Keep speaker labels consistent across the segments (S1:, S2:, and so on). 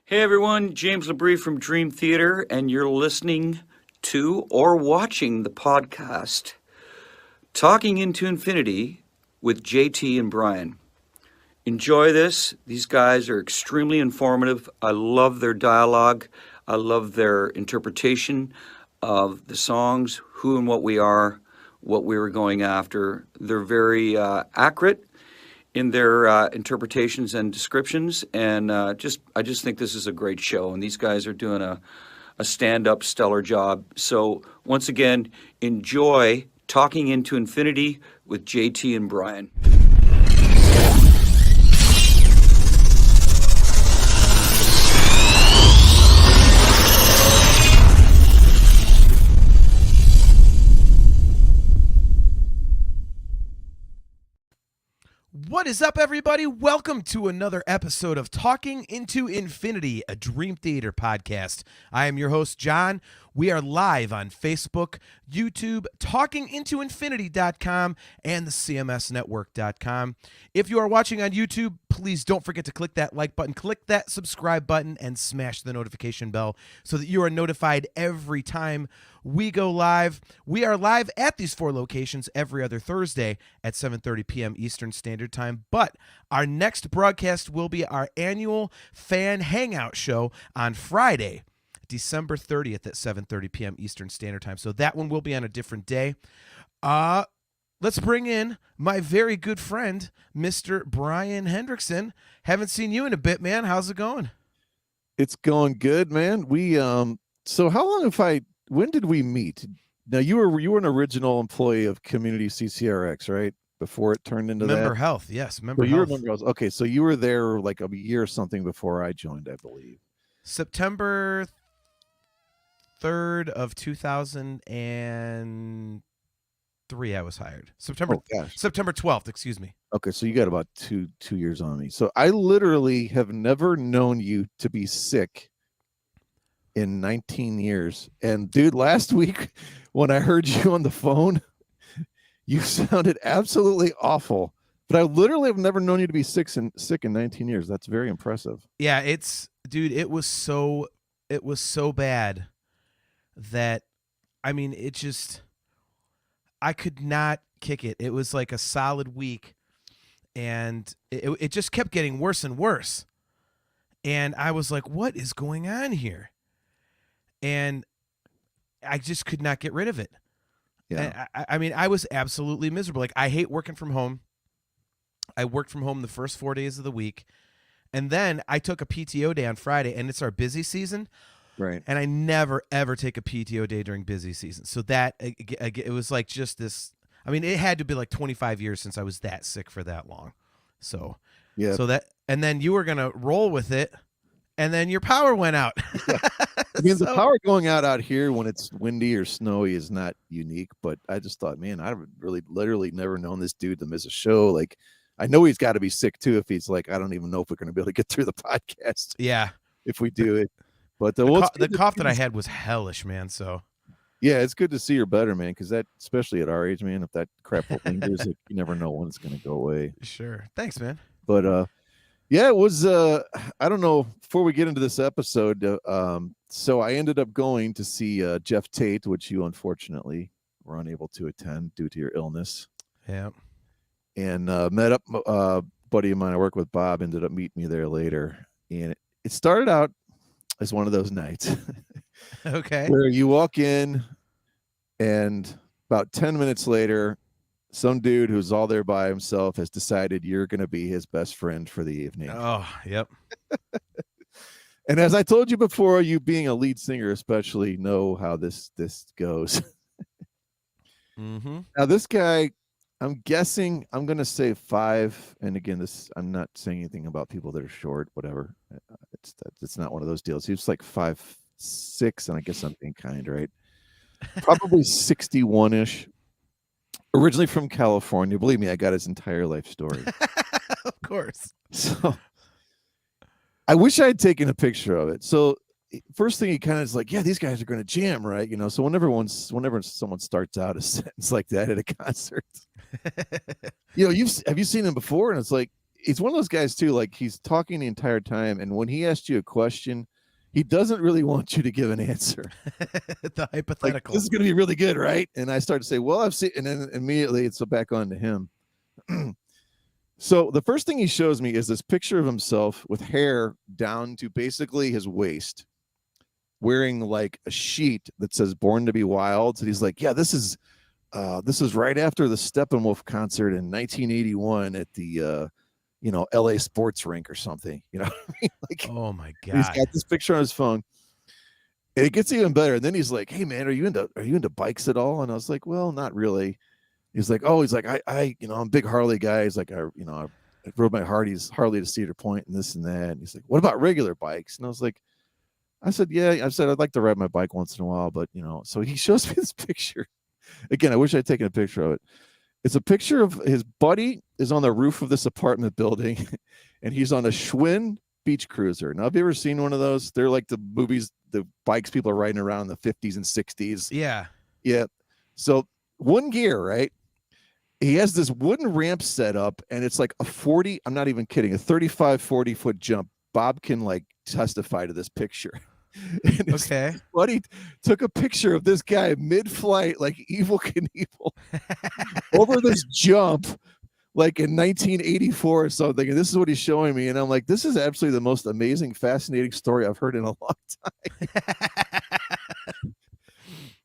S1: Hey everyone, James Labrie from Dream Theater, and you're listening to or watching the podcast Talking into Infinity with JT and Brian. Enjoy this. These guys are extremely informative. I love their dialogue. I love their interpretation of the songs, who and what we are, what we were going after. They're very accurate in their interpretations and descriptions, and I just think this is a great show, and these guys are doing a stand-up stellar job. So once again, enjoy Talking into Infinity with JT and Brian.
S2: What is up, everybody? Welcome to another episode of Talking into Infinity, a Dream Theater podcast. I am your host, John. We are live on Facebook, YouTube, talkingintoinfinity.com, and the cmsnetwork.com. If you are watching on YouTube, please don't forget to click that like button, click that subscribe button, and smash the notification bell so that you are notified every time we go live. We are live at these four locations every other Thursday at 7:30 p.m. Eastern Standard Time, but our next broadcast will be our annual fan hangout show on Friday, December 30th at 7:30 p.m. Eastern Standard Time. So that one will be on a different day. Let's bring in my very good friend, Mr. Brian Hendrickson. Haven't seen you in a bit, man. How's it going?
S3: It's going good, man. So how long when did we meet? Now you were an original employee of Community CCRX, right? Before it turned into
S2: Member
S3: that?
S2: Health, yes. Member
S3: So
S2: Health.
S3: you remember, okay, so you were there like a year or something before I joined, I believe.
S2: September 3rd of 2003, I was hired. September 12th, excuse me.
S3: Okay, so you got about two years on me. So I literally have never known you to be sick in 19 years. And dude, last week when I heard you on the phone, you sounded absolutely awful. But I literally have never known you to be sick in 19 years. That's very impressive.
S2: Yeah, it was so bad that, I mean, I could not kick it. It was like a solid week, and it just kept getting worse and worse. And I was like, what is going on here? And I just could not get rid of it.
S3: Yeah.
S2: I mean, I was absolutely miserable. Like, I hate working from home. I worked from home the first 4 days of the week. And then I took a PTO day on Friday, and it's our busy season.
S3: Right.
S2: And I never, ever take a PTO day during busy season. So that, it was like just this, I mean, it had to be like 25 years since I was that sick for that long. So,
S3: yeah.
S2: So that, and then you were going to roll with it, and then your power went out.
S3: Yeah. I mean, the power going out here when it's windy or snowy is not unique, but I just thought, man, I've really literally never known this dude to miss a show. Like, I know he's got to be sick too if he's like, I don't even know if we're going to be able to get through the podcast.
S2: Yeah.
S3: If we do it. But
S2: the cough that I had was hellish, man. So
S3: yeah, it's good to see you're better, man, because that, especially at our age, man, if that crap lingers, like, you never know when it's going to go away.
S2: Sure. Thanks, man.
S3: But yeah, it was I don't know, before we get into this episode, so I ended up going to see Jeff Tate, which you unfortunately were unable to attend due to your illness.
S2: Yeah.
S3: And met up buddy of mine I work with, Bob, ended up meeting me there later. And it started out as one of those nights.
S2: Okay.
S3: Where you walk in and about 10 minutes later, some dude who's all there by himself has decided you're going to be his best friend for the evening.
S2: Oh, yep.
S3: And as I told you before, you being a lead singer especially know how this goes.
S2: Mm-hmm.
S3: Now, this guy, I'm guessing, I'm going to say 5. And again, I'm not saying anything about people that are short, whatever. It's not one of those deals. He was like 5'6", and I guess I'm being kind, right? Probably 61-ish. Originally from California. Believe me, I got his entire life story.
S2: Of course.
S3: So I wish I had taken a picture of it. So first thing he kind of is like, yeah, these guys are going to jam, right? You know, so whenever someone starts out a sentence like that at a concert, you know, have you seen him before? And it's like, he's one of those guys too. Like he's talking the entire time, and when he asks you a question, he doesn't really want you to give an answer.
S2: The
S3: Like,
S2: hypothetical.
S3: this is going to be really good, right? And I start to say, well, I've seen, and then immediately it's back on to him. So the first thing he shows me is this picture of himself with hair down to basically his waist, wearing like a sheet that says "Born to Be Wild." And he's like, "Yeah, this is right after the Steppenwolf concert in 1981 at the LA Sports Rink or something." You know, what I mean? Like,
S2: Oh my
S3: he's
S2: God.
S3: got this picture on his phone. And it gets even better. And then he's like, "Hey man, are you into bikes at all?" And I was like, "Well, not really." He's like, "I I'm a big Harley guy." He's like, I rode my Harley to Cedar Point and this and that. And he's like, "What about regular bikes?" And I was like, "Yeah." I said, "I'd like to ride my bike once in a while, but So he shows me this picture. Again, I wish I'd taken a picture of it. It's a picture of his buddy is on the roof of this apartment building, and he's on a Schwinn beach cruiser. Now, have you ever seen one of those? They're like the movies, the bikes people are riding around in the 50s and 60s.
S2: Yeah.
S3: Yeah. So one gear, right? He has this wooden ramp set up, and it's like a 40, I'm not even kidding, a 35, 40-foot jump. Bob can like testify to this picture. And his
S2: Okay.
S3: buddy took a picture of this guy mid-flight, like Evil Knievel, over this jump, like in 1984 or something. And this is what he's showing me. And I'm like, this is absolutely the most amazing, fascinating story I've heard in a long time.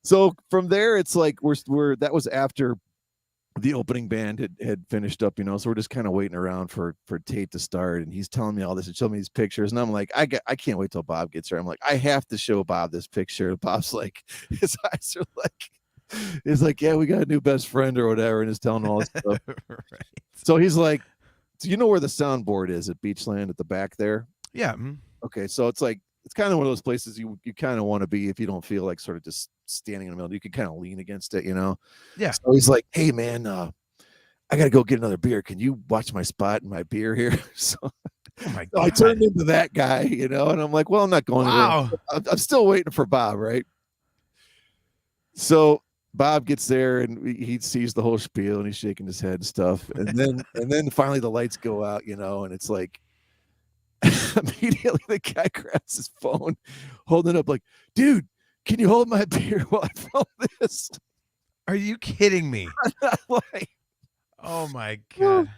S3: So from there, it's like we're that was after the opening band had finished up, so we're just kind of waiting around for Tate to start, and he's telling me all this and showing me these pictures, and I'm like, I can't wait till Bob gets here. I'm like, I have to show Bob this picture. Bob's like, his eyes are like, he's like, yeah, we got a new best friend or whatever, and he's telling all this stuff.
S2: Right.
S3: So he's like, do you know where the soundboard is at Beachland at the back there?
S2: Yeah.
S3: Okay, so it's like, it's kind of one of those places you kind of want to be if you don't feel like sort of just standing in the middle. You can kind of lean against it,
S2: Yeah.
S3: So he's like, hey man, I gotta go get another beer. Can you watch my spot and my beer here? So,
S2: Oh my
S3: so I
S2: God.
S3: turned into that guy, and I'm like, well, I'm not going
S2: Wow.
S3: anywhere. I'm still waiting for Bob, right? So Bob gets there and he sees the whole spiel and he's shaking his head and stuff. And then finally the lights go out, and it's like immediately the guy grabs his phone, holding it up like, dude, can you hold my beer while I film this?
S2: Are you kidding me?
S3: Like,
S2: Oh my God.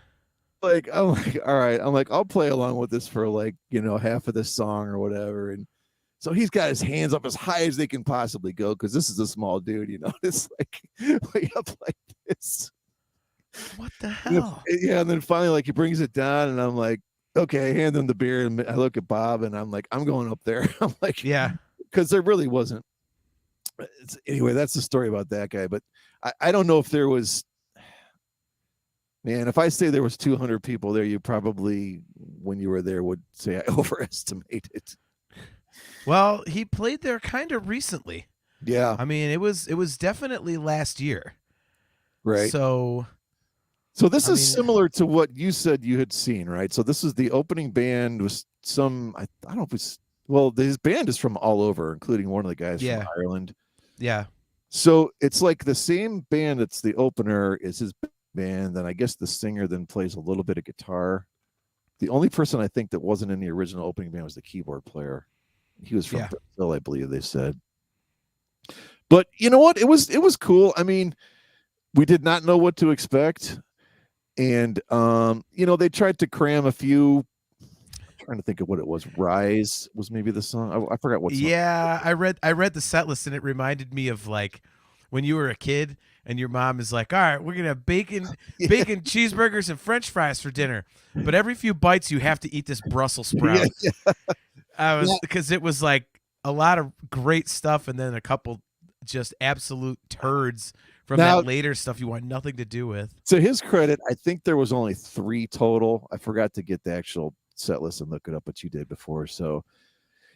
S3: like, I'm like, all right. I'm like, I'll play along with this for like, half of this song or whatever. And so he's got his hands up as high as they can possibly go, because this is a small dude, it's like way up like this.
S2: What the hell?
S3: Yeah, and then finally, like, he brings it down, and I'm like, okay, hand him the beer, and I look at Bob, and I'm like, I'm going up there. I'm like,
S2: Yeah.
S3: because there really wasn't. Anyway, that's the story about that guy. But I don't know if there was. Man, if I say there was 200 people there, you probably, when you were there, would say I overestimated.
S2: Well, he played there kind of recently.
S3: Yeah.
S2: I mean, it was definitely last year.
S3: Right.
S2: So
S3: this is similar to what you said you had seen, right? So this is the opening band was some, I don't know if it's, well, his band is from all over, including one of the guys from Ireland.
S2: Yeah.
S3: So it's like the same band that's the opener is his band. Then I guess the singer then plays a little bit of guitar. The only person I think that wasn't in the original opening band was the keyboard player. He was from Brazil, I believe they said. But you know what? It was cool. I mean, we did not know what to expect. And they tried to cram a few. I'm trying to think of what it was. Rise was maybe the song. I forgot what song.
S2: Yeah, I read the set list, and it reminded me of like when you were a kid and your mom is like, all right, we're gonna have bacon cheeseburgers and French fries for dinner, but every few bites you have to eat this Brussels sprout. Because it was like a lot of great stuff, and then a couple just absolute turds from that later stuff you want nothing to do with.
S3: To his credit, I think there was only 3 total. I forgot to get the actual set list and look it up, but you did before. So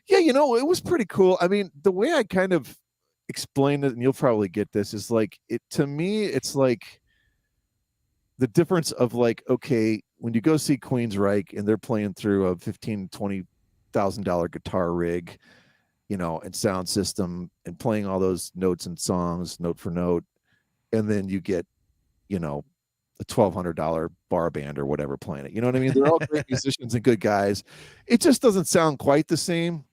S3: yeah, it was pretty cool. I mean, the way I kind of explained it, and you'll probably get this, is like, to me, it's like the difference of like, okay, when you go see Queensryche and they're playing through a $15,000-$20,000 guitar rig, and sound system and playing all those notes and songs note for note, and then you get, a $1,200 bar band or whatever playing it. You know what I mean? They're all great musicians and good guys. It just doesn't sound quite the same.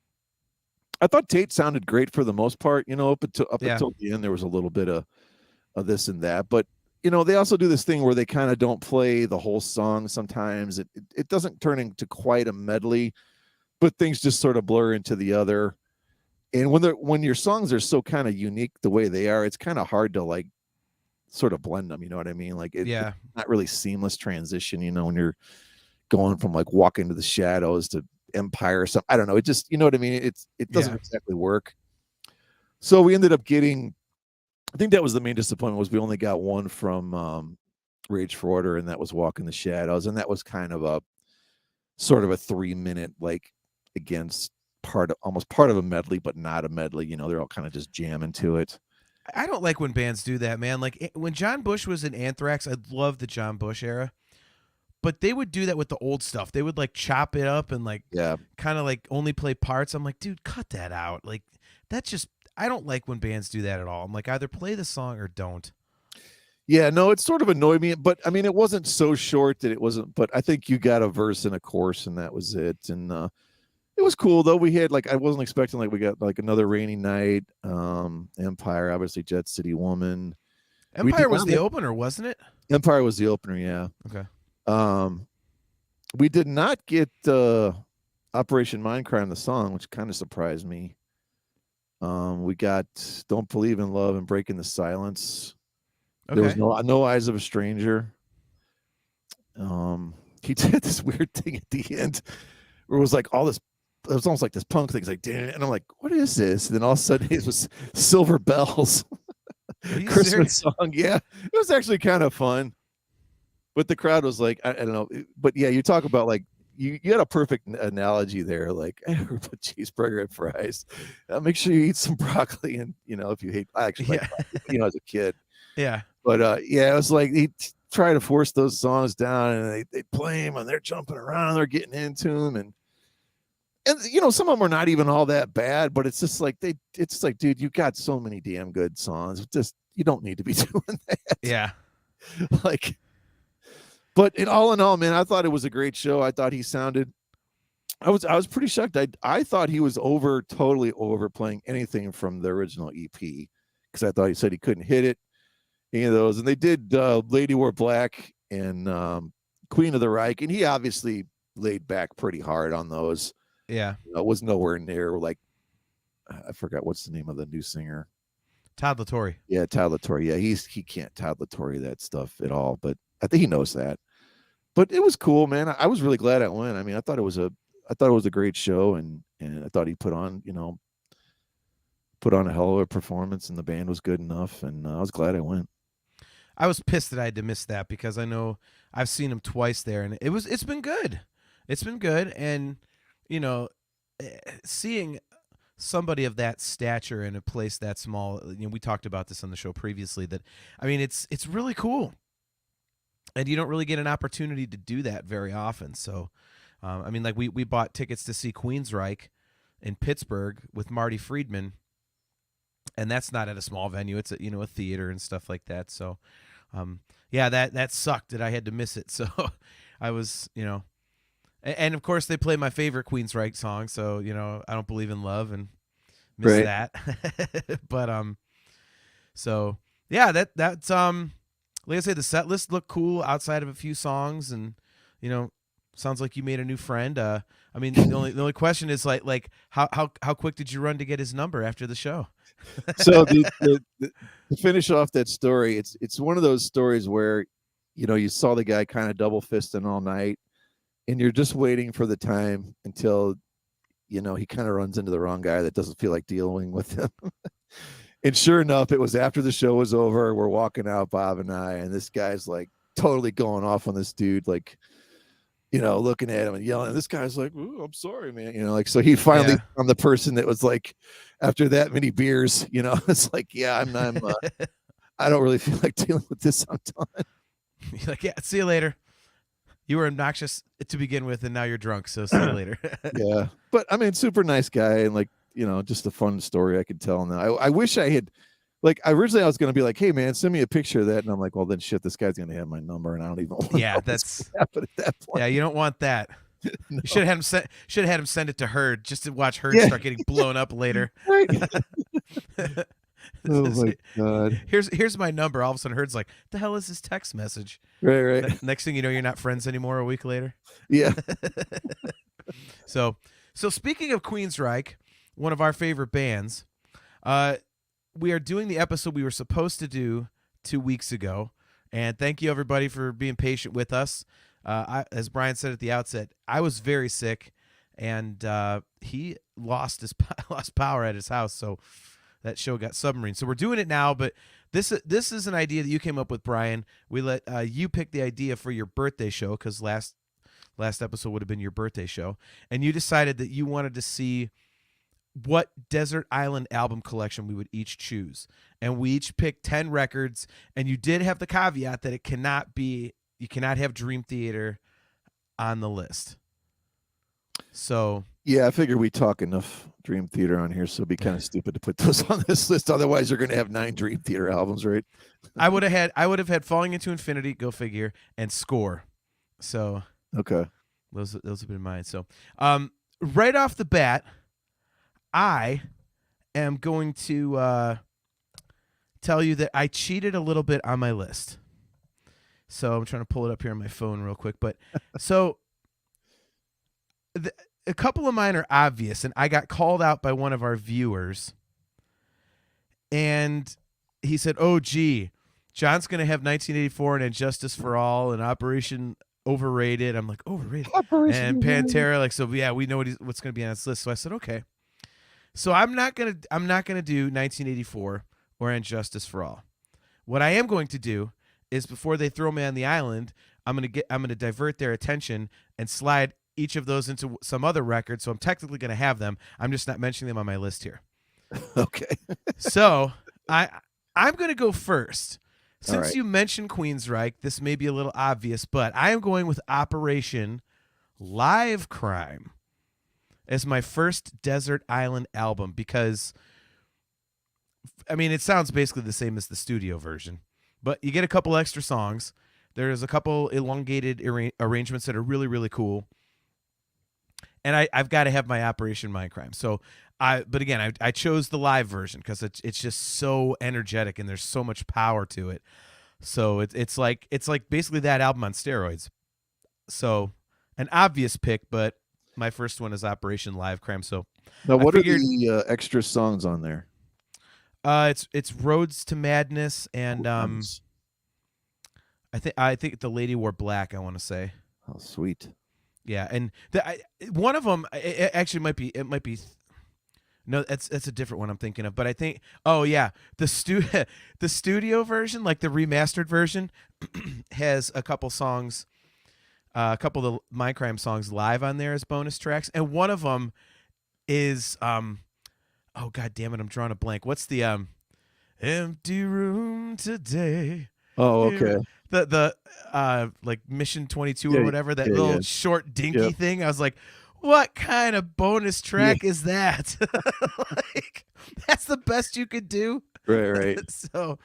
S3: I thought Tate sounded great for the most part. You know, up until the end, there was a little bit of this and that. But you know, they also do this thing where they kind of don't play the whole song. Sometimes it doesn't turn into quite a medley, but things just sort of blur into the other. And when your songs are so kind of unique the way they are, it's kind of hard to like sort of blend them. You know what I mean? Like it's not really seamless transition. You know, when you're going from like Walk Into the Shadows to Empire or something. I don't know. It just, you know what I mean? It doesn't exactly work. So we ended up getting, I think that was the main disappointment, was we only got one from Rage for Order, and that was Walk in the Shadows. And that was kind of a sort of a 3-minute, like, against almost part of a medley, but not a medley. You know, they're all kind of just jamming to it.
S2: I don't like when bands do that, man. Like when John Bush was in Anthrax, I loved the John Bush era. But they would do that with the old stuff. They would like chop it up and like kind of like only play parts. I'm like, dude, cut that out. Like that's just, I don't like when bands do that at all. I'm like, either play the song or don't.
S3: Yeah, no, it sort of annoyed me. But I mean, it wasn't so short that it wasn't, but I think you got a verse and a chorus and that was it. And it was cool though. We had like, I wasn't expecting, like, we got like Another Rainy Night, Empire, obviously Jet City Woman.
S2: Empire was the opener, wasn't it?
S3: Empire was the opener, yeah.
S2: Okay.
S3: We did not get Operation Mindcrime, the song, which kind of surprised me. We got Don't Believe in Love and Breaking the Silence. Okay. There was no Eyes of a Stranger. He did this weird thing at the end where it was like all this, it was almost like this punk thing. It's like, damn, and I'm like, what is this? And then all of a sudden it was Silver Bells. Christmas serious? Song. Yeah, it was actually kind of fun. But the crowd was like, I don't know. But yeah, you talk about like, you had a perfect analogy there. Like, I put cheeseburger and fries. Make sure you eat some broccoli. And, you know, if you hate, I actually like broccoli, you know, as a kid.
S2: Yeah.
S3: But yeah, it was like, he try to force those songs down and they play them and they're jumping around. They're getting into them. And, you know, some of them are not even all that bad, but it's just like, it's like, dude, you got so many damn good songs. Just, you don't need to be doing that.
S2: Yeah.
S3: Like, but in all, man, I thought it was a great show. I thought he sounded, I was pretty shocked. I thought he was totally overplaying anything from the original EP, because I thought he said he couldn't hit it, any of those. And they did Lady Wore Black and Queen of the Reich, and he obviously laid back pretty hard on those.
S2: Yeah.
S3: It was nowhere near, like, I forgot what's the name of the new singer.
S2: Todd LaTorre.
S3: Yeah, Todd LaTorre. Yeah, he can't Todd LaTorre that stuff at all, but I think he knows that. But it was cool, man. I was really glad I went. I mean, I thought it was a great show, and I thought he put on a hell of a performance, and the band was good enough, and I was glad I went.
S2: I was pissed that I had to miss that, because I know I've seen him twice there, and it's been good. It's been good, and you know, seeing somebody of that stature in a place that small, you know, we talked about this on the show previously, that I mean, it's really cool. And you don't really get an opportunity to do that very often. So, I mean, like we bought tickets to see Queensryche in Pittsburgh with Marty Friedman, and that's not at a small venue. It's a theater and stuff like that. So, yeah, that sucked that I had to miss it. So, I was, and of course they play my favorite Queensryche song. So, I Don't Believe in Love, and miss that. But so yeah, that's like I say, the set list looked cool outside of a few songs, and sounds like you made a new friend. I mean, the only question is like how quick did you run to get his number after the show?
S3: So to finish off that story, it's one of those stories where you saw the guy kind of double fisting all night, and you're just waiting for the time until he kind of runs into the wrong guy that doesn't feel like dealing with him. And sure enough, it was after the show was over. We're walking out, Bob and I, and this guy's like totally going off on this dude, like, looking at him and yelling. And this guy's like, "Ooh, I'm sorry, man." So he finally found the person that was like, after that many beers, it's like, yeah, I'm I don't really feel like dealing with this. I'm done.
S2: You're like, yeah, see you later. You were obnoxious to begin with, and now you're drunk. So see you later.
S3: Yeah, but I mean, super nice guy, and like, just a fun story I could tell. Now, I wish I had like originally I was gonna be like, hey man, send me a picture of that, and I'm like, well then shit, this guy's gonna have my number, and I don't even want to
S2: Yeah,
S3: know
S2: that's
S3: what's gonna happen at that point.
S2: yeah. You don't want that.
S3: No.
S2: You should have had him send it to Herd just to watch Herd
S3: Yeah.
S2: start getting blown up later.
S3: Right. Oh my god.
S2: Here's my number. All of a sudden, Herd's like, "The hell is this text message?"
S3: Right.
S2: Next thing you know, you're not friends anymore. A week later.
S3: Yeah.
S2: So speaking of Queensryche, one of our favorite bands, we are doing the episode we were supposed to do 2 weeks ago, and thank you everybody for being patient with us. As Brian said at the outset, I was very sick, and he lost power at his house, so that show got submarine. So we're doing it now, but this is an idea that you came up with, Brian. We let you pick the idea for your birthday show because last episode would have been your birthday show, and you decided that you wanted to see what desert island album collection we would each choose, and we each picked 10 records, and you did have the caveat that you cannot have Dream Theater on the list. So
S3: yeah, I figure we talk enough Dream Theater on here, so it'd be kind of stupid to put those on this list. Otherwise, you're going to have 9 Dream Theater albums, right?
S2: I would have had Falling Into Infinity, go figure, and Score. So
S3: okay,
S2: those have been mine. So right off the bat, I am going to tell you that I cheated a little bit on my list. So I'm trying to pull it up here on my phone real quick. But so a couple of mine are obvious, and I got called out by one of our viewers. And he said, oh, gee, John's going to have 1984 and Injustice for All and Operation Overrated. I'm like, overrated? And Pantera, like, so yeah, we know what's going to be on this list. So I said, okay. So I'm not gonna do 1984 or Injustice for All. What I am going to do is before they throw me on the island, I'm gonna divert their attention and slide each of those into some other record. So I'm technically gonna have them. I'm just not mentioning them on my list here.
S3: Okay.
S2: So I'm gonna go first. Since
S3: right.
S2: you mentioned Queensryche, this may be a little obvious, but I am going with Operation Live Crime as my first desert island album because, I mean, it sounds basically the same as the studio version, but you get a couple extra songs. There's a couple elongated arrangements that are really, really cool. And I've got to have my Operation Mindcrime. So but again, I chose the live version because it's just so energetic and there's so much power to it. So it's like basically that album on steroids. So an obvious pick, but my first one is Operation Live Crime. So
S3: now, what are the extra songs on there?
S2: It's Roads to Madness and I think The Lady Wore Black. I want to say.
S3: Oh, sweet.
S2: Yeah, and one of them it actually might be. No, that's a different one I'm thinking of. But I think, oh yeah, the studio version, like the remastered version, has a couple songs. A couple of the Mindcrime songs live on there as bonus tracks, and one of them is oh god damn it, I'm drawing a blank. What's the empty room today?
S3: Oh, okay.
S2: The like Mission 22 or whatever, that little short dinky thing. I was like, what kind of bonus track is that? Like, that's the best you could do.
S3: Right.
S2: So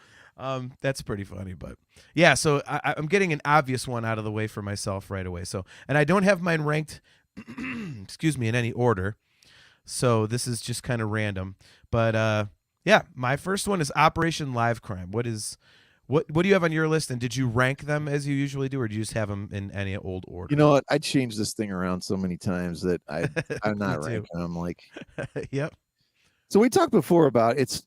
S2: that's pretty funny, but yeah, so I'm getting an obvious one out of the way for myself right away. So, and I don't have mine ranked, excuse me, in any order. So this is just kind of random, but yeah, my first one is Operation Live Crime. What do you have on your list, and did you rank them as you usually do, or do you just have them in any old order?
S3: You know what? I changed this thing around so many times that I'm not ranking them. Like,
S2: yep.
S3: So we talked before about it's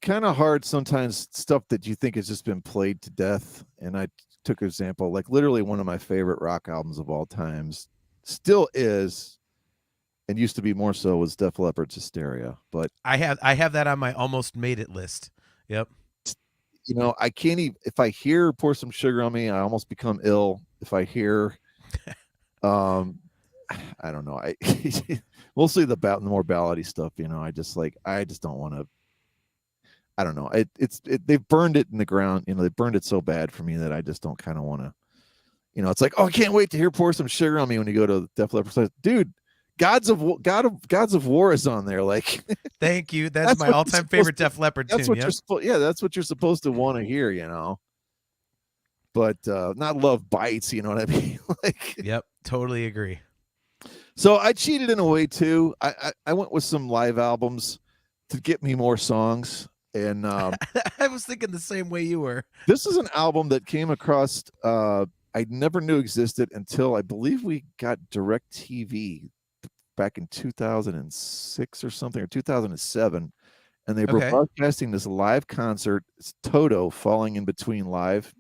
S3: kind of hard sometimes, stuff that you think has just been played to death. And I took an example, like literally one of my favorite rock albums of all times, still is, and used to be more so, was Def Leppard's Hysteria. But
S2: I have that on my almost made it list. Yep.
S3: You know, I can't even, if I hear Pour Some Sugar on Me, I almost become ill. If I hear, I don't know. Mostly the more ballady stuff, you know, I just don't want to, I don't know. They've burned it in the ground. You know, they burned it so bad for me that I just don't kind of want to, you know, it's like, oh, I can't wait to hear Pour Some Sugar on Me when you go to Def Leppard. Dude, Gods of War is on there. Like
S2: Thank you. That's my all-time favorite Def Leppard tune.
S3: That's what you're supposed to want to hear, you know. But not Love Bites, you know what I mean? Like,
S2: yep, totally agree.
S3: So I cheated in a way too. I went with some live albums to get me more songs, and
S2: I was thinking the same way you were.
S3: This is an album that came across I never knew existed until I believe we got DirecTV back in 2006 or something, or 2007, and they were broadcasting this live concert. It's Toto, Falling in Between Live.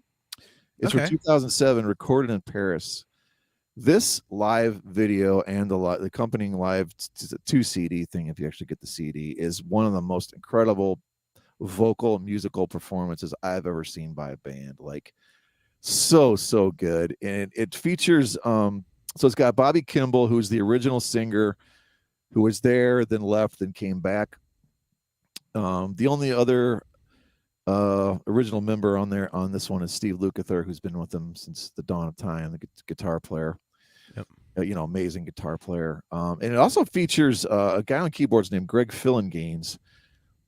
S3: It's from 2007, recorded in Paris. This live video and the accompanying live 2 CD thing, if you actually get the CD, is one of the most incredible vocal musical performances I've ever seen by a band. Like, so good. And it features so it's got Bobby Kimball, who's the original singer, who was there, then left, then came back. The only other original member on this one is Steve Lukather, who's been with them since the dawn of time, the guitar player.
S2: Yep.
S3: Amazing guitar player. And it also features a guy on keyboards named Greg Fillinganes.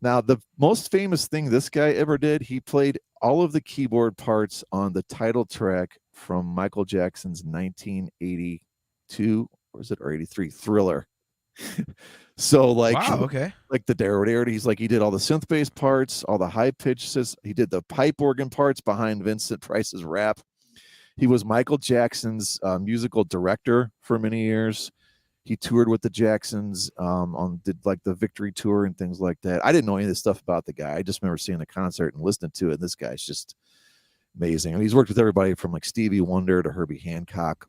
S3: Now, the most famous thing this guy ever did, he played all of the keyboard parts on the title track from Michael Jackson's 1982, or is it, or 83 Thriller. So like,
S2: wow, okay,
S3: like the Dare, he's like, he did all the synth bass parts, all the high pitches. He did the pipe organ parts behind Vincent Price's rap. He was Michael Jackson's musical director for many years. He toured with the Jacksons, did like the Victory Tour and things like that. I didn't know any of this stuff about the guy. I just remember seeing the concert and listening to it. And this guy's just amazing. I mean, he's worked with everybody from like Stevie Wonder to Herbie Hancock.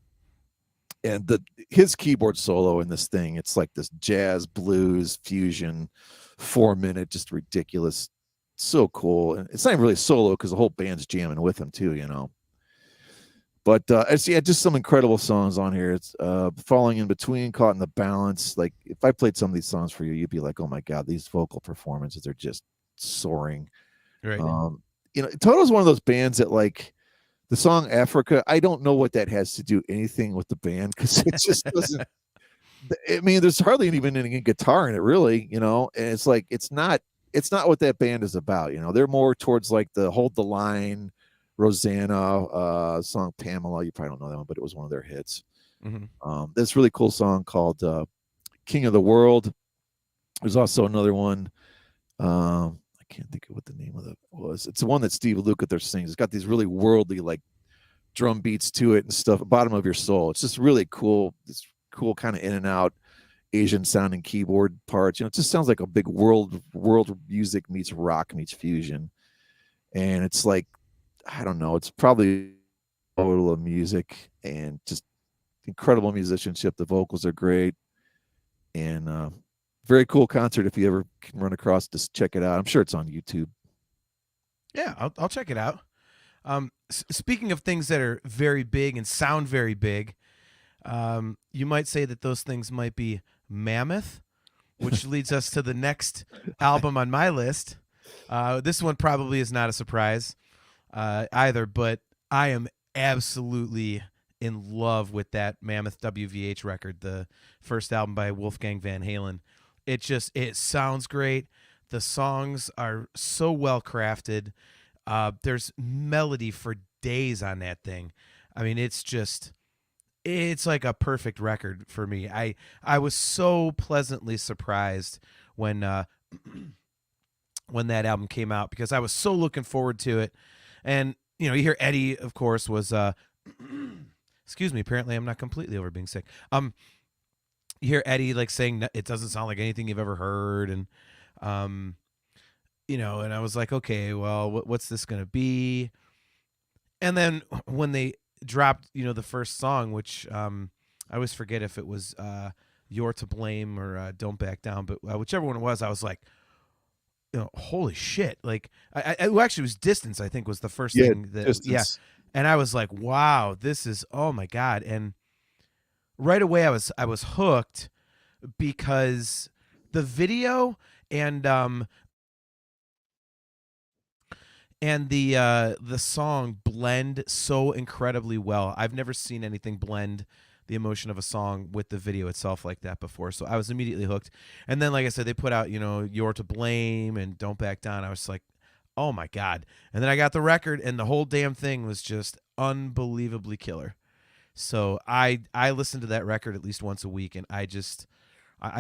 S3: And his keyboard solo in this thing, it's like this jazz blues fusion, 4-minute, just ridiculous, so cool. And it's not even really solo because the whole band's jamming with him too, you know. But it's just some incredible songs on here. It's Falling in Between, Caught in the Balance. Like, if I played some of these songs for you, you'd be like, oh my God, these vocal performances are just soaring.
S2: Right.
S3: Toto's one of those bands that, like, the song Africa, I don't know what that has to do anything with the band, because it just doesn't. I mean, there's hardly even any guitar in it, really, you know. And it's like, it's not what that band is about, you know. They're more towards like the Hold the Line, Rosanna song Pamela. You probably don't know that one, but it was one of their hits.
S2: Mm-hmm.
S3: This really cool song called King of the World. There's also another one. I can't think of what the name of it was. It's the one that Steve Lukather sings. It's got these really worldly, like, drum beats to it and stuff. Bottom of Your Soul. It's just really cool. This cool kind of in and out Asian sounding keyboard parts. You know, it just sounds like a big world music meets rock meets fusion. And it's like, I don't know, it's probably a total of music and just incredible musicianship. The vocals are great. And very cool concert. If you ever can run across, just check it out. I'm sure it's on YouTube.
S2: Yeah, I'll check it out. Speaking of things that are very big and sound very big, you might say that those things might be mammoth, which leads us to the next album on my list. This one probably is not a surprise either, but I am absolutely in love with that Mammoth WVH record, the first album by Wolfgang Van Halen. It sounds great. The songs are so well crafted. There's melody for days on that thing. I mean, it's like a perfect record for me. I was so pleasantly surprised when when that album came out, because I was so looking forward to it. And you hear Eddie, of course, was excuse me, apparently I'm not completely over being sick. You hear Eddie like saying it doesn't sound like anything you've ever heard, and and I was like, okay, well, what's this gonna be? And then when they dropped, the first song, which I always forget if it was "You're to Blame" or "Don't Back Down," but whichever one it was, I was like, holy shit! Like, well, actually, it was "Distance." I think was the first thing that,
S3: Distance.
S2: and I was like, wow, this is, oh my God. And right away I was hooked, because the video and the song blend so incredibly well. I've never seen anything blend the emotion of a song with the video itself like that before. So I was immediately hooked. And then, like I said, they put out, You're to Blame and Don't Back Down. I was like, oh my God. And then I got the record, and the whole damn thing was just unbelievably killer. So I listen to that record at least once a week, and I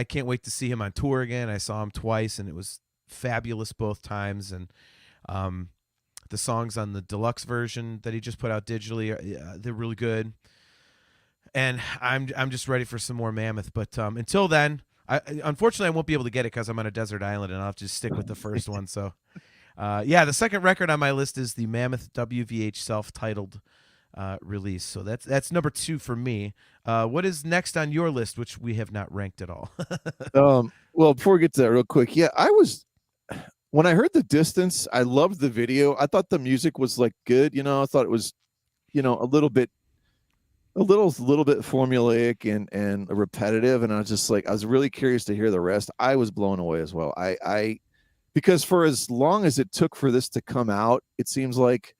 S2: can't wait to see him on tour again. I saw him twice, and it was fabulous both times. And the songs on the deluxe version that he just put out digitally, they're really good. And I'm just ready for some more Mammoth. But until then, unfortunately I won't be able to get it because I'm on a desert island, and I'll have to stick with the first one. So the second record on my list is the Mammoth WVH self-titled release. So that's number 2 for me. What is next on your list, which we have not ranked at all?
S3: Well, before we get to that real quick, when I heard The Distance, I loved the video. I thought the music was like good. I thought it was, a little bit formulaic and repetitive. And I was just like, I was really curious to hear the rest. I was blown away as well. Because for as long as it took for this to come out, it seems like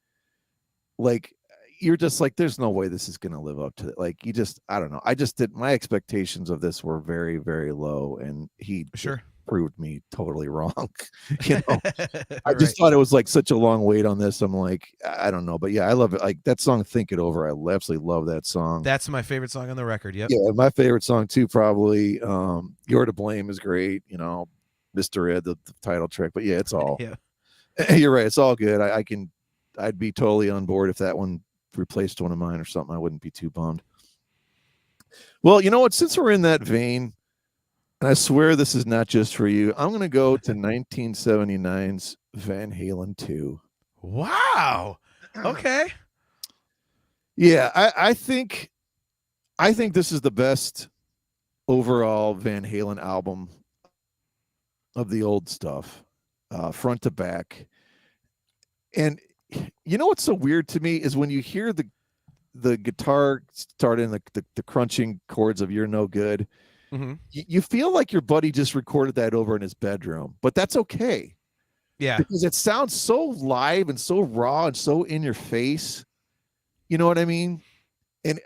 S3: you're just like, there's no way this is going to live up to it. Like, I don't know. My expectations of this were very, very low, and he
S2: Sure
S3: proved me totally wrong. I just thought it was like such a long wait on this. I'm like, I don't know, but yeah, I love it. Like that song, Think It Over. I absolutely love that song.
S2: That's my favorite song on the record. Yep.
S3: Yeah. My favorite song too, probably. You're to Blame is great. Mr. Ed, the title track, but yeah, it's all, you're right. It's all good. I'd be totally on board if that one replaced one of mine or something. I wouldn't be too bummed. Well, you know what? Since we're in that vein, and I swear this is not just for you, I'm going to go to 1979's Van Halen 2.
S2: Wow. Okay.
S3: Yeah, I think this is the best overall Van Halen album of the old stuff, front to back. And you know what's so weird to me is when you hear the guitar start in the crunching chords of You're No Good.
S2: Mm-hmm.
S3: You feel like your buddy just recorded that over in his bedroom, but that's okay.
S2: Yeah.
S3: Because it sounds so live and so raw and so in your face. You know what I mean? And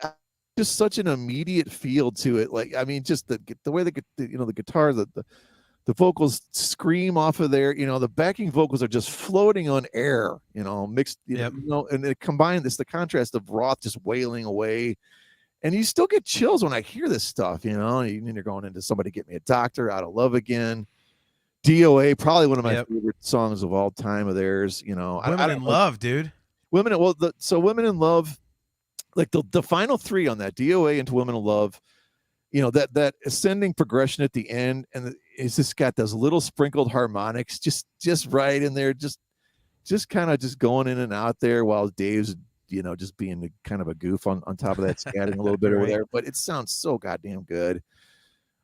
S3: just such an immediate feel to it. Like, I mean, just the way the guitar, the vocals scream off of there, the backing vocals are just floating on air, mixed, and it combined the contrast of Roth just wailing away. And you still get chills when I hear this stuff, and you're going into Somebody Get Me a Doctor, Out of Love Again, DOA, probably one of my favorite songs of all time of theirs.
S2: Women in Love, dude.
S3: Women in Love, like the final 3 on that, DOA into Women in Love, that ascending progression at the end, and it's just got those little sprinkled harmonics just right in there, just kind of just going in and out there while Dave's just being kind of a goof on top of that, scatting a little bit over there, but it sounds so goddamn good,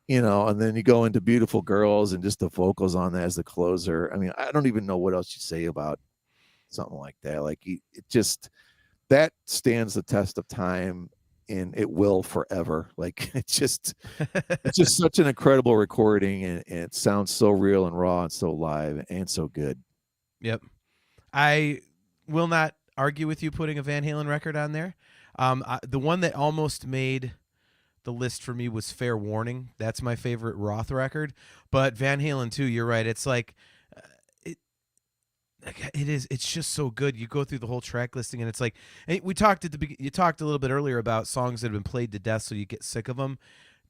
S3: and then you go into Beautiful Girls and just the vocals on that as the closer. I mean, I don't even know what else you say about something like that. Like it just, that stands the test of time, and it will forever. Like it's just such an incredible recording, and it sounds so real and raw and so live and so good.
S2: Yep. I will not argue with you putting a Van Halen record on there. The one that almost made the list for me was Fair Warning. That's my favorite Roth record. But Van Halen 2, you're right. It's like it's just so good. You go through the whole track listing, and it's like, and you talked a little bit earlier about songs that have been played to death so you get sick of them.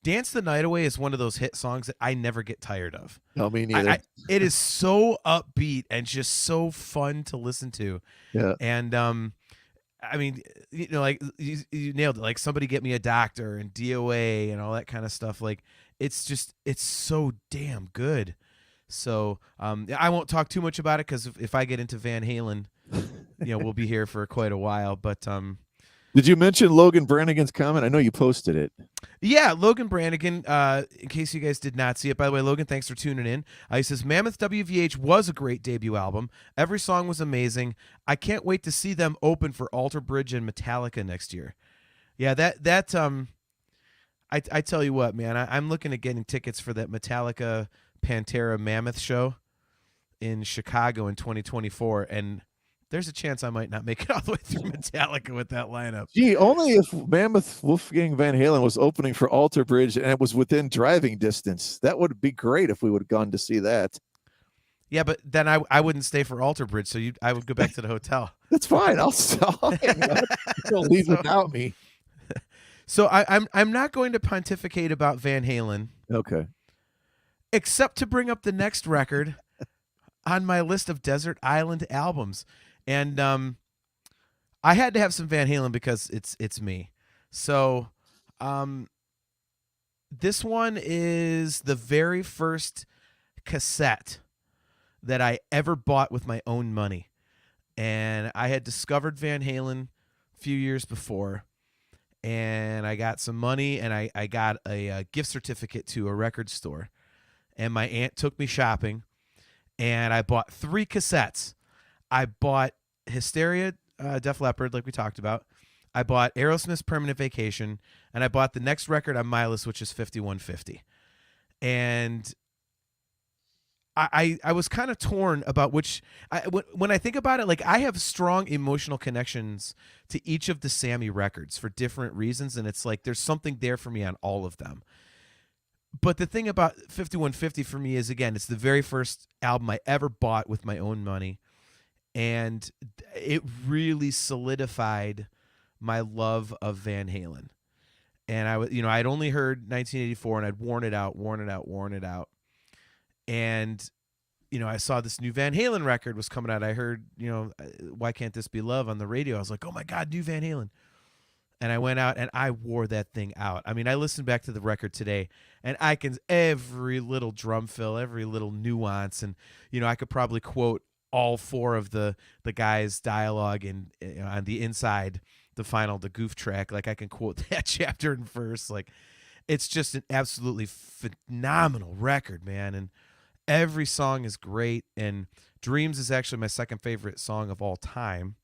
S2: Dance the Night Away is one of those hit songs that I never get tired of.
S3: No, me neither.
S2: It is so upbeat and just so fun to listen to.
S3: Yeah.
S2: And I mean, like you nailed it. Like Somebody Get Me a Doctor and DOA and all that kind of stuff. Like it's so damn good. So I won't talk too much about it because if I get into Van Halen, we'll be here for quite a while. But
S3: did you mention Logan Brannigan's comment? I know you posted it.
S2: Yeah, Logan Brannigan, in case you guys did not see it. By the way, Logan, thanks for tuning in. He says, Mammoth WVH was a great debut album. Every song was amazing. I can't wait to see them open for Alter Bridge and Metallica next year. Yeah, I tell you what, man, I'm looking at getting tickets for that Metallica Pantera Mammoth show in Chicago in 2024, and there's a chance I might not make it all the way through Metallica with that lineup.
S3: Gee, only if Mammoth Wolfgang Van Halen was opening for Alter Bridge and it was within driving distance. That would be great if we would have gone to see that.
S2: Yeah, but then I wouldn't stay for Alter Bridge, so I would go back to the hotel.
S3: That's fine. I'll hang out. Don't leave without me.
S2: So I'm not going to pontificate about Van Halen,
S3: Okay.
S2: except to bring up the next record on my list of Desert Island albums. And I had to have some Van Halen because it's me. So this one is the very first cassette that I ever bought with my own money. And I had discovered Van Halen a few years before, and I got some money, and I got a gift certificate to a record store. And my aunt took me shopping, and I bought 3 cassettes. I bought Hysteria, Def Leppard, like we talked about. I bought Aerosmith's Permanent Vacation, and I bought the next record on my list, which is 5150. And I was kind of torn about which. When I think about it, like, I have strong emotional connections to each of the Sammy records for different reasons, and it's like there's something there for me on all of them. But the thing about 5150 for me is, again, it's the very first album I ever bought with my own money, and it really solidified my love of Van Halen. And I'd only heard 1984, and I'd worn it out. And, I saw this new Van Halen record was coming out. I heard, Why Can't This Be Love on the radio. I was like, oh my God, new Van Halen. And I went out and I wore that thing out. I mean, I listened back to the record today, and I can, every little drum fill, every little nuance. And, I could probably quote all 4 of the guys' dialogue on the inside, the goof track. Like, I can quote that chapter and verse. Like, it's just an absolutely phenomenal record, man. And every song is great, and Dreams is actually my second favorite song of all time.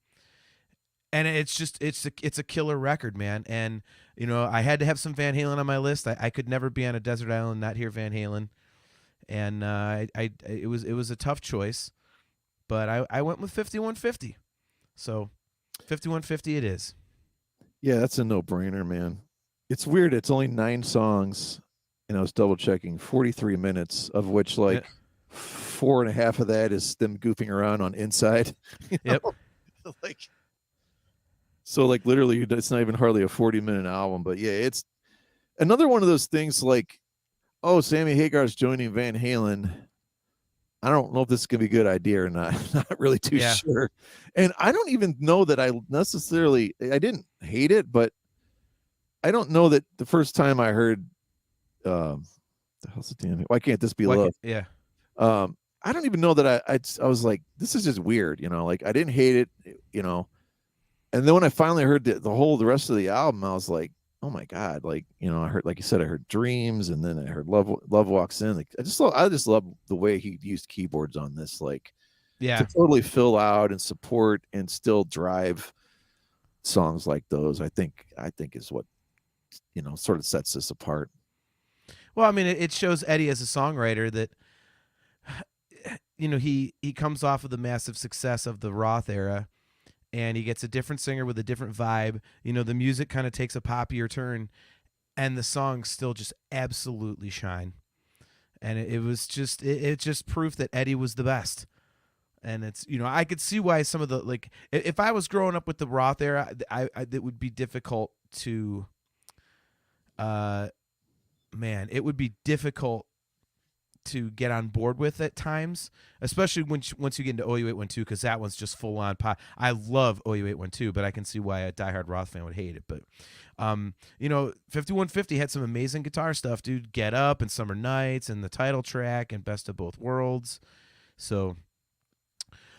S2: And it's a killer record, man. And I had to have some Van Halen on my list. I could never be on a desert island and not hear Van Halen. And it was a tough choice, but I went with 5150. So 5150 it is.
S3: Yeah, that's a no-brainer, man. It's weird. It's only 9 songs. And I was double checking, 43 minutes, of which 4.5 of that is them goofing around on Inside.
S2: Yep.
S3: So literally, it's not even hardly a 40-minute album. But yeah, it's another one of those things like, oh, Sammy Hagar's joining Van Halen. I don't know if this is going to be a good idea or not. Not really too sure. And I don't even know that I didn't hate it, but I don't know that the first time I heard, the hell's the damn? Why Can't This Be Love?
S2: Yeah.
S3: I don't even know that I was like, this is just weird, like I didn't hate it, and then when I finally heard the rest of the album, I was like, oh my God, I heard, like you said, I heard Dreams, and then I heard Love Walks In. Like, I just love the way he used keyboards on this, to totally fill out and support and still drive songs like those. I think is what sort of sets this apart.
S2: Well, I mean, it shows Eddie as a songwriter that, he comes off of the massive success of the Roth era, and he gets a different singer with a different vibe. The music kind of takes a poppier turn, and the songs still just absolutely shine. And it was just proof that Eddie was the best. And it's, I could see why some of the, if I was growing up with the Roth era, it would be difficult to, it would be difficult to get on board with at times, especially once you get into OU812, because that one's just full on pop. I love OU812, but I can see why a diehard Roth fan would hate it. But 5150 had some amazing guitar stuff, dude. Get Up and Summer Nights and the title track and Best of Both Worlds. So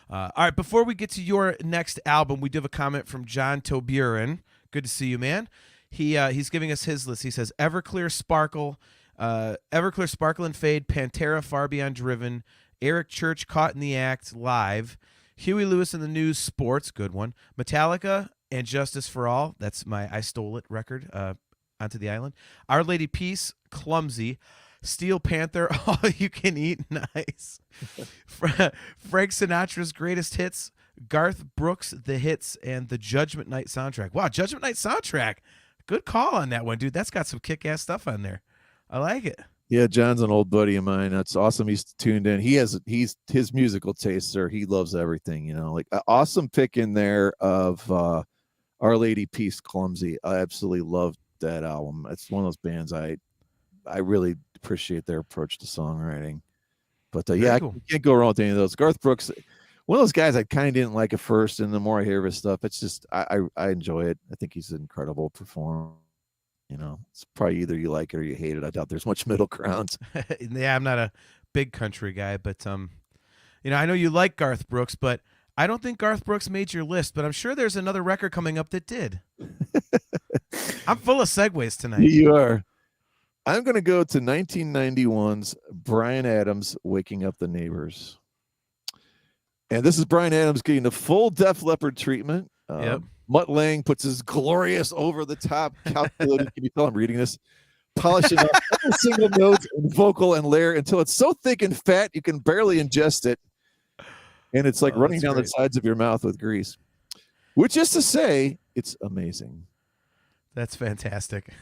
S2: all right, before we get to your next album, we do have a comment from John Toburin. Good to see you, man. He's giving us his list. He says Everclear Sparkle and Fade, Pantera Far Beyond Driven, Eric Church Caught in the Act Live, Huey Lewis and the News Sports, good one, Metallica and Justice for All, that's my I Stole It record, Onto the Island, Our Lady Peace, Clumsy, Steel Panther, All You Can Eat, nice, Frank Sinatra's Greatest Hits, Garth Brooks, The Hits, and the Judgment Night soundtrack. Wow, Judgment Night soundtrack. Good call on that one, dude. That's got some kick-ass stuff on there. I like it.
S3: Yeah, John's an old buddy of mine. That's awesome. He's tuned in. He's his musical tastes are he loves everything, you know. Like awesome pick in there of Our Lady Peace Clumsy. I absolutely love that album. It's one of those bands I really appreciate their approach to songwriting. But yeah,
S2: cool.
S3: I can't go wrong with any of those. Garth Brooks, one of those guys I kind of didn't like at first, and the more I hear of his stuff, it's just I enjoy it. I think he's an incredible performer. You know, it's probably either you like it or you hate it. I doubt there's much middle ground.
S2: Yeah, I'm not a big country guy, but you know, I know you like Garth Brooks, but I don't think Garth Brooks made your list, but I'm sure there's another record coming up that did. I'm full of segues tonight.
S3: You are. I'm going to go to 1991's Bryan Adams, Waking Up the Neighbors. And this is Bryan Adams getting the full Def Leppard treatment.
S2: Yep.
S3: Mutt Lange puts his glorious over-the-top calculated, can you tell I'm reading this? Polishing off every single note and vocal and layer until it's so thick and fat you can barely ingest it. And it's like running down the sides of your mouth with grease. Which is to say, it's amazing.
S2: That's fantastic.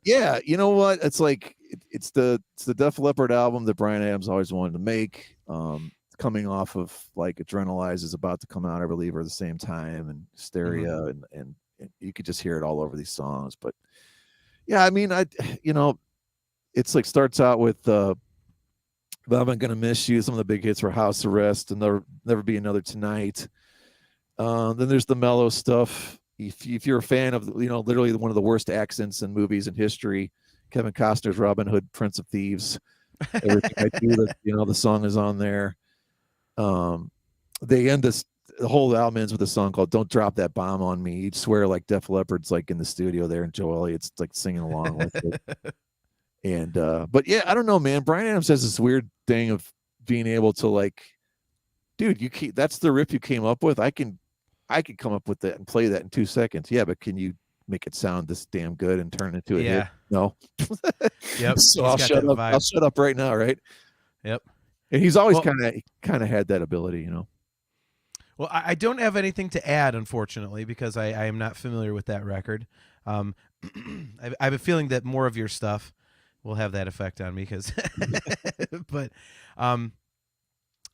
S3: Yeah, you know what? It's like it's the Def Leppard album that Bryan Adams always wanted to make. Coming off of like Adrenalize is about to come out, I believe, or the same time, and Hysteria, and you could just hear it all over these songs. But yeah, I mean, it's like starts out with "But I'm Gonna Miss You." Some of the big hits were "House Arrest" and "Never Be Another Tonight." Then there's the mellow stuff. If you're a fan of, you know, literally one of the worst accents in movies in history, Kevin Costner's Robin Hood, Prince of Thieves. Everything I do, you know, the song is on there. They end the whole album ends with a song called "Don't Drop That Bomb on Me." You'd swear like Def Leppard's like in the studio there, and Joe Elliott's like singing along with it. And but yeah, I don't know, man. Bryan Adams has this weird thing of being able to like, dude, that's the riff you came up with. I could come up with that and play that in 2 seconds. Yeah, but can you make it sound this damn good and turn it into a hit? No.
S2: Yep.
S3: So I'll shut up. I'll shut up right now, right?
S2: Yep.
S3: And he's always kind of had that ability, you know.
S2: Well, I don't have anything to add, unfortunately, because I am not familiar with that record. I have a feeling that more of your stuff will have that effect on me, because, but, I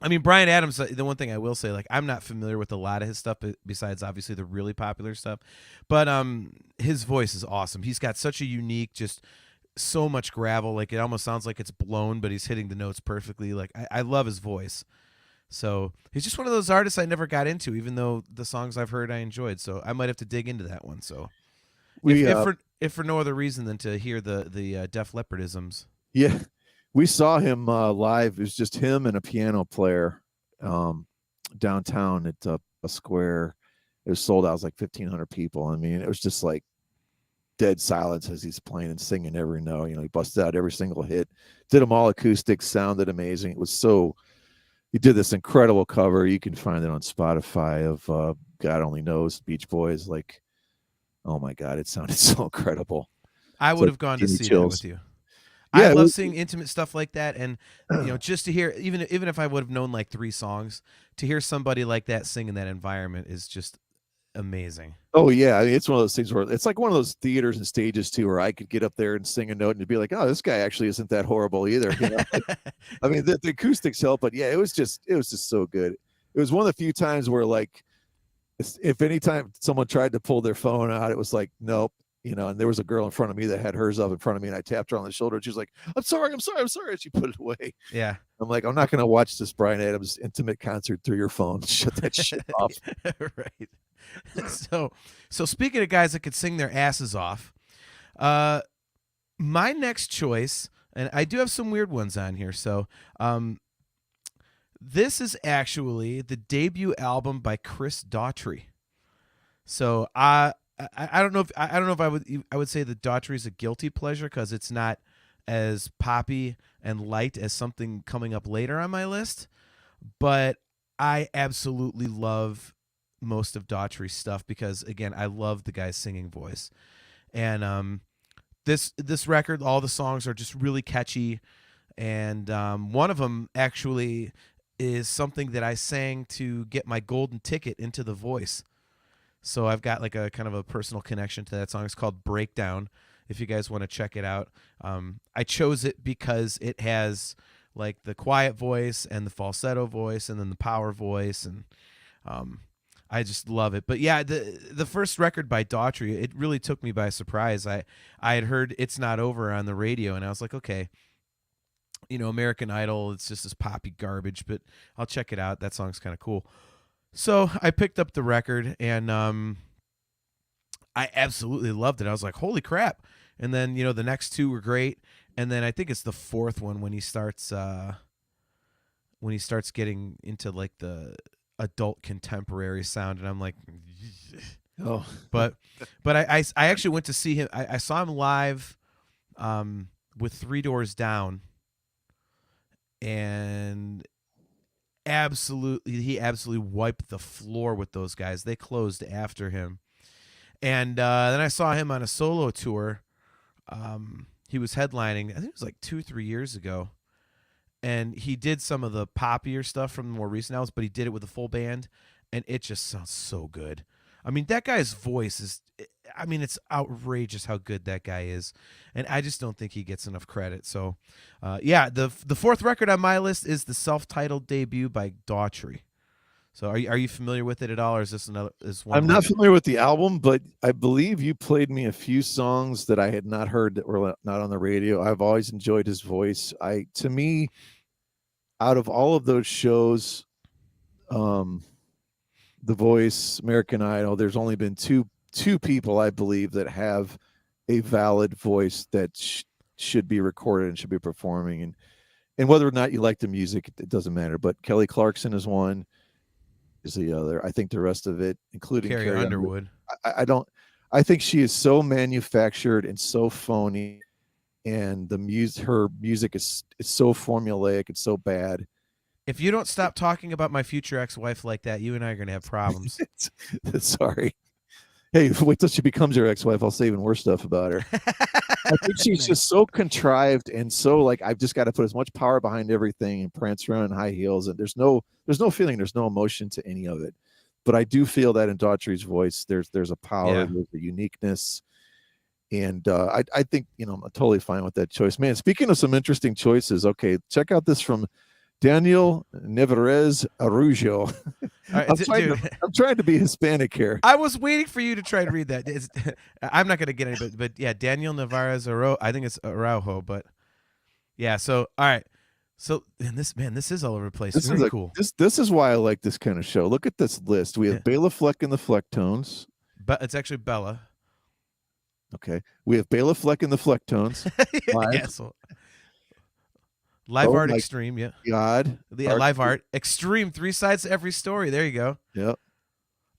S2: mean, Bryan Adams, the one thing I will say, like, I'm not familiar with a lot of his stuff, besides obviously the really popular stuff, but his voice is awesome. He's got such a unique, just so much gravel, like it almost sounds like it's blown, but he's hitting the notes perfectly. Like I love his voice. So he's just one of those artists I never got into, even though the songs I've heard I enjoyed. So I might have to dig into that one. So if for no other reason than to hear the Def Leppardisms.
S3: Yeah, we saw him live. It was just him and a piano player downtown at a square. It was sold out. It was like 1,500 people. I mean, it was just like dead silence as he's playing and singing every note. You know, he busted out every single hit, did them all acoustic, sounded amazing. It was so, he did this incredible cover. You can find it on Spotify of God Only Knows, Beach Boys. Like, oh my God, it sounded so incredible.
S2: I would have gone to see that with you.
S3: Yeah,
S2: I love seeing intimate stuff like that. And, you know, just to hear, even if I would have known like 3 songs, to hear somebody like that sing in that environment is just amazing.
S3: Oh yeah, I mean, it's one of those things where it's like one of those theaters and stages too, where I could get up there and sing a note and be like, "Oh, this guy actually isn't that horrible either." You know? I mean, the acoustics help, but yeah, it was just so good. It was one of the few times where, like, if any time someone tried to pull their phone out, it was like, nope, you know. And there was a girl in front of me that had hers up in front of me, and I tapped her on the shoulder, and she was like, "I'm sorry," and she put it away.
S2: Yeah.
S3: I'm like, I'm not going to watch this Bryan Adams intimate concert through your phone. Shut that shit off.
S2: Right. So speaking of guys that could sing their asses off, my next choice, and I do have some weird ones on here. So, this is actually the debut album by Chris Daughtry. So I don't know if I would say that Daughtry is a guilty pleasure because it's not as poppy and light as something coming up later on my list, but I absolutely love most of Daughtry's stuff because, again, I love the guy's singing voice. And this record, all the songs are just really catchy, and one of them actually is something that I sang to get my golden ticket into The Voice. So I've got like a kind of a personal connection to that song. It's called Breakdown. If you guys want to check it out, I chose it because it has like the quiet voice and the falsetto voice and then the power voice, and I just love it. But yeah, the first record by Daughtry, it really took me by surprise. I had heard It's Not Over on the radio, and I was like, okay, American Idol, it's just this poppy garbage, but I'll check it out. That song's kind of cool. So I picked up the record, and I absolutely loved it. I was like, holy crap. And then, the next two were great. And then I think it's the fourth one when he starts getting into like the adult contemporary sound, and I'm like,
S3: Oh,
S2: but I actually went to see him. I saw him live with Three Doors Down, and he absolutely wiped the floor with those guys. They closed after him. And then I saw him on a solo tour. He was headlining, I think it was like 2-3 years ago. And he did some of the poppier stuff from the more recent albums, but he did it with a full band, and it just sounds so good. I mean, that guy's voice is, it's outrageous how good that guy is. And I just don't think he gets enough credit. So, the fourth record on my list is the self-titled debut by Daughtry. So are you familiar with it at all, or is this one?
S3: I'm not familiar with the album, but I believe you played me a few songs that I had not heard that were not on the radio. I've always enjoyed his voice. To me, out of all of those shows, The Voice, American Idol, there's only been two people, I believe, that have a valid voice that should be recorded and should be performing. And whether or not you like the music, it doesn't matter. But Kelly Clarkson is one. Is the other. I think the rest of it, including
S2: Carrie Underwood.
S3: I think she is so manufactured and so phony, and her music is so formulaic. It's so bad.
S2: If you don't stop talking about my future ex-wife like that, you and I are going to have problems.
S3: Sorry. Hey, wait till she becomes your ex-wife. I'll say even worse stuff about her. I think she's just so contrived and so like, I've just got to put as much power behind everything and prance around in high heels. And there's no feeling, there's no emotion to any of it. But I do feel that in Daughtry's voice, there's a power, there's a uniqueness. And I think, I'm totally fine with that choice. Man, speaking of some interesting choices, okay, check out this from Daniel Nevarez Araujo.
S2: Right,
S3: I'm trying to be Hispanic here.
S2: I was waiting for you to try to read that. I'm not going to get any, but yeah, Daniel Nevarez Araujo. I think it's Araujo, but yeah. So all right. So and this is all over the place. This is cool.
S3: This is why I like this kind of show. Look at this list. We have Bela Fleck and the Flecktones.
S2: But it's actually Bella.
S3: Okay. We have Bela Fleck and the Flecktones.
S2: Yeah, so Live Art Extreme, yeah.
S3: God.
S2: The Live Art Extreme, 3 sides to every story. There you go.
S3: Yep.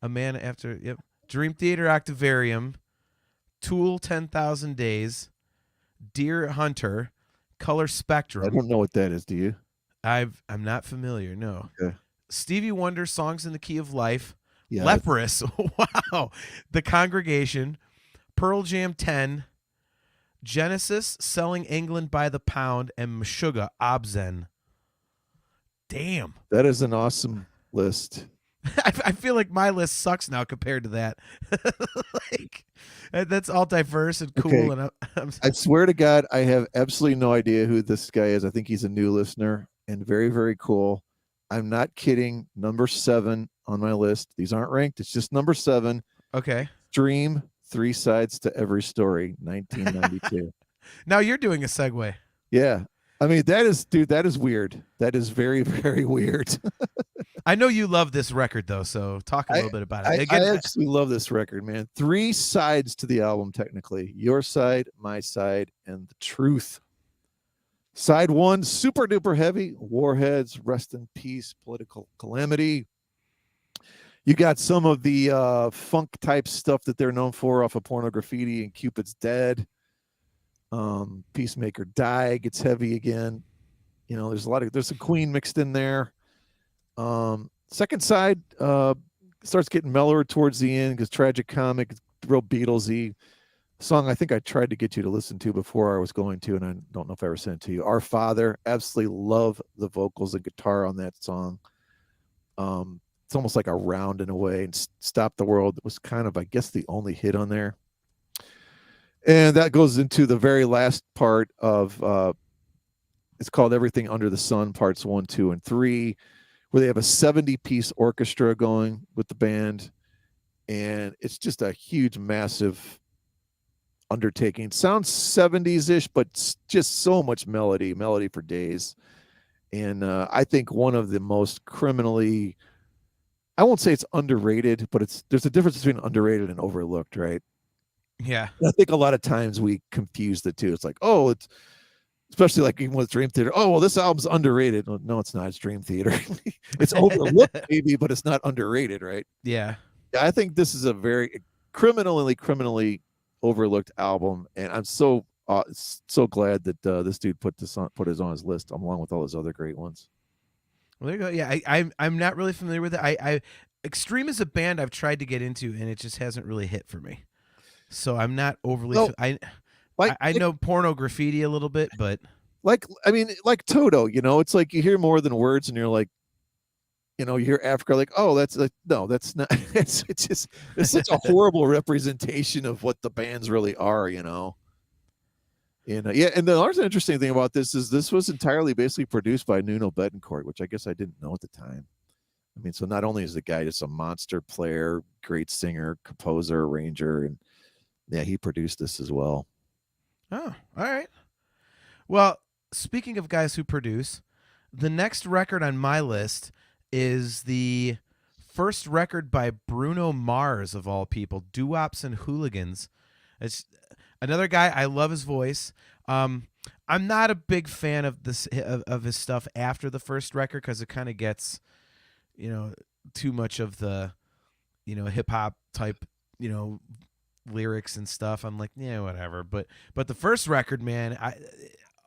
S2: A Man After, yep. Dream Theater Octavarium, Tool 10,000 Days, Deer Hunter, Color Spectrum.
S3: I don't know what that is, do you?
S2: I'm not familiar, no.
S3: Okay.
S2: Stevie Wonder, Songs in the Key of Life,
S3: Yeah.
S2: Leprous, wow. The Congregation, Pearl Jam 10, Genesis, Selling England by the Pound, and Meshuggah, Obzen. Damn.
S3: That is an awesome list.
S2: I feel like my list sucks now compared to that. Like, that's all diverse and cool.
S3: Okay.
S2: And
S3: I swear to God, I have absolutely no idea who this guy is. I think he's a new listener and very, very cool. I'm not kidding. Number 7 on my list. These aren't ranked. It's just number 7.
S2: Okay.
S3: Stream 3 sides to every story, 1992.
S2: Now you're doing a segue.
S3: Yeah. I mean, that is weird. That is very, very weird.
S2: I know you love this record, though, so talk a little bit about it.
S3: Again, I absolutely love this record, man. 3 sides to the album, technically. Your side, my side, and the truth. Side 1, super duper heavy. Warheads, Rest in Peace, Political Calamity. You got some of the funk type stuff that they're known for off of Porno Graffiti and Cupid's Dead. Peacemaker Die gets heavy again. There's some Queen mixed in there. Second side starts getting mellower towards the end because Tragic Comic, real Beatlesy. song I think I tried to get you to listen to before I was going to, and I don't know if I ever sent it to you. Our Father, absolutely love the vocals and guitar on that song. It's almost like a round in a way. And Stop the World was kind of, I guess, the only hit on there. And that goes into the very last part of it's called Everything Under the Sun, parts 1, 2, and 3, where they have a 70-piece orchestra going with the band. And it's just a huge, massive undertaking. Sounds 70s-ish, but just so much melody for days. And I think one of the most criminally, I won't say it's underrated, but there's a difference between underrated and overlooked, right?
S2: Yeah.
S3: I think a lot of times we confuse the two. It's like, oh, it's especially like even with Dream Theater. Oh, well, this album's underrated. No, it's not. It's Dream Theater. It's overlooked maybe, but it's not underrated, right?
S2: Yeah.
S3: I think this is a very criminally overlooked album, and I'm so glad that this dude put his on his list along with all his other great ones.
S2: Well, there you go. Yeah, I'm not really familiar with it. I Extreme is a band I've tried to get into, and it just hasn't really hit for me. So I'm not overly.
S3: No,
S2: I know Porno Graffiti a little bit, but
S3: like Toto, it's like you hear more than words, and you're like, you hear Africa, like, oh, that's like, no, that's not. It's such a horrible representation of what the bands really are, And yeah, and the other interesting thing about this is this was entirely basically produced by Nuno Betancourt, which I guess I didn't know at the time. I mean, so not only is the guy just a monster player, great singer, composer, arranger, and yeah, he produced this as well.
S2: Oh, all right. Well, speaking of guys who produce, the next record on my list is the first record by Bruno Mars, of all people, Doo-Wops and Hooligans. It's another guy. I love his voice. I'm not a big fan of this of his stuff after the first record because it kind of gets, too much of the, hip hop type, lyrics and stuff. I'm like, yeah, whatever. But the first record, man,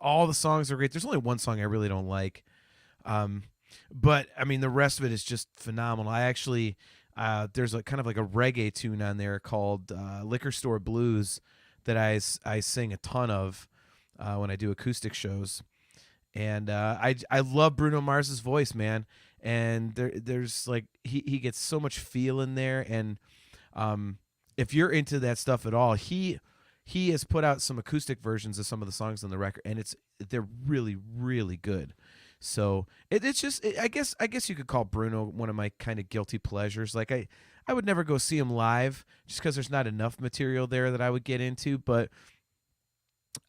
S2: all the songs are great. There's only one song I really don't like. But I mean, the rest of it is just phenomenal. I actually, there's a kind of like a reggae tune on there called Liquor Store Blues that I sing a ton of when I do acoustic shows. And I love Bruno Mars's voice, man. And there's like, he gets so much feel in there. And if you're into that stuff at all, he has put out some acoustic versions of some of the songs on the record, and they're really, really good. So it's just, I guess you could call Bruno one of my kind of guilty pleasures. Like I would never go see him live just because there's not enough material there that I would get into. But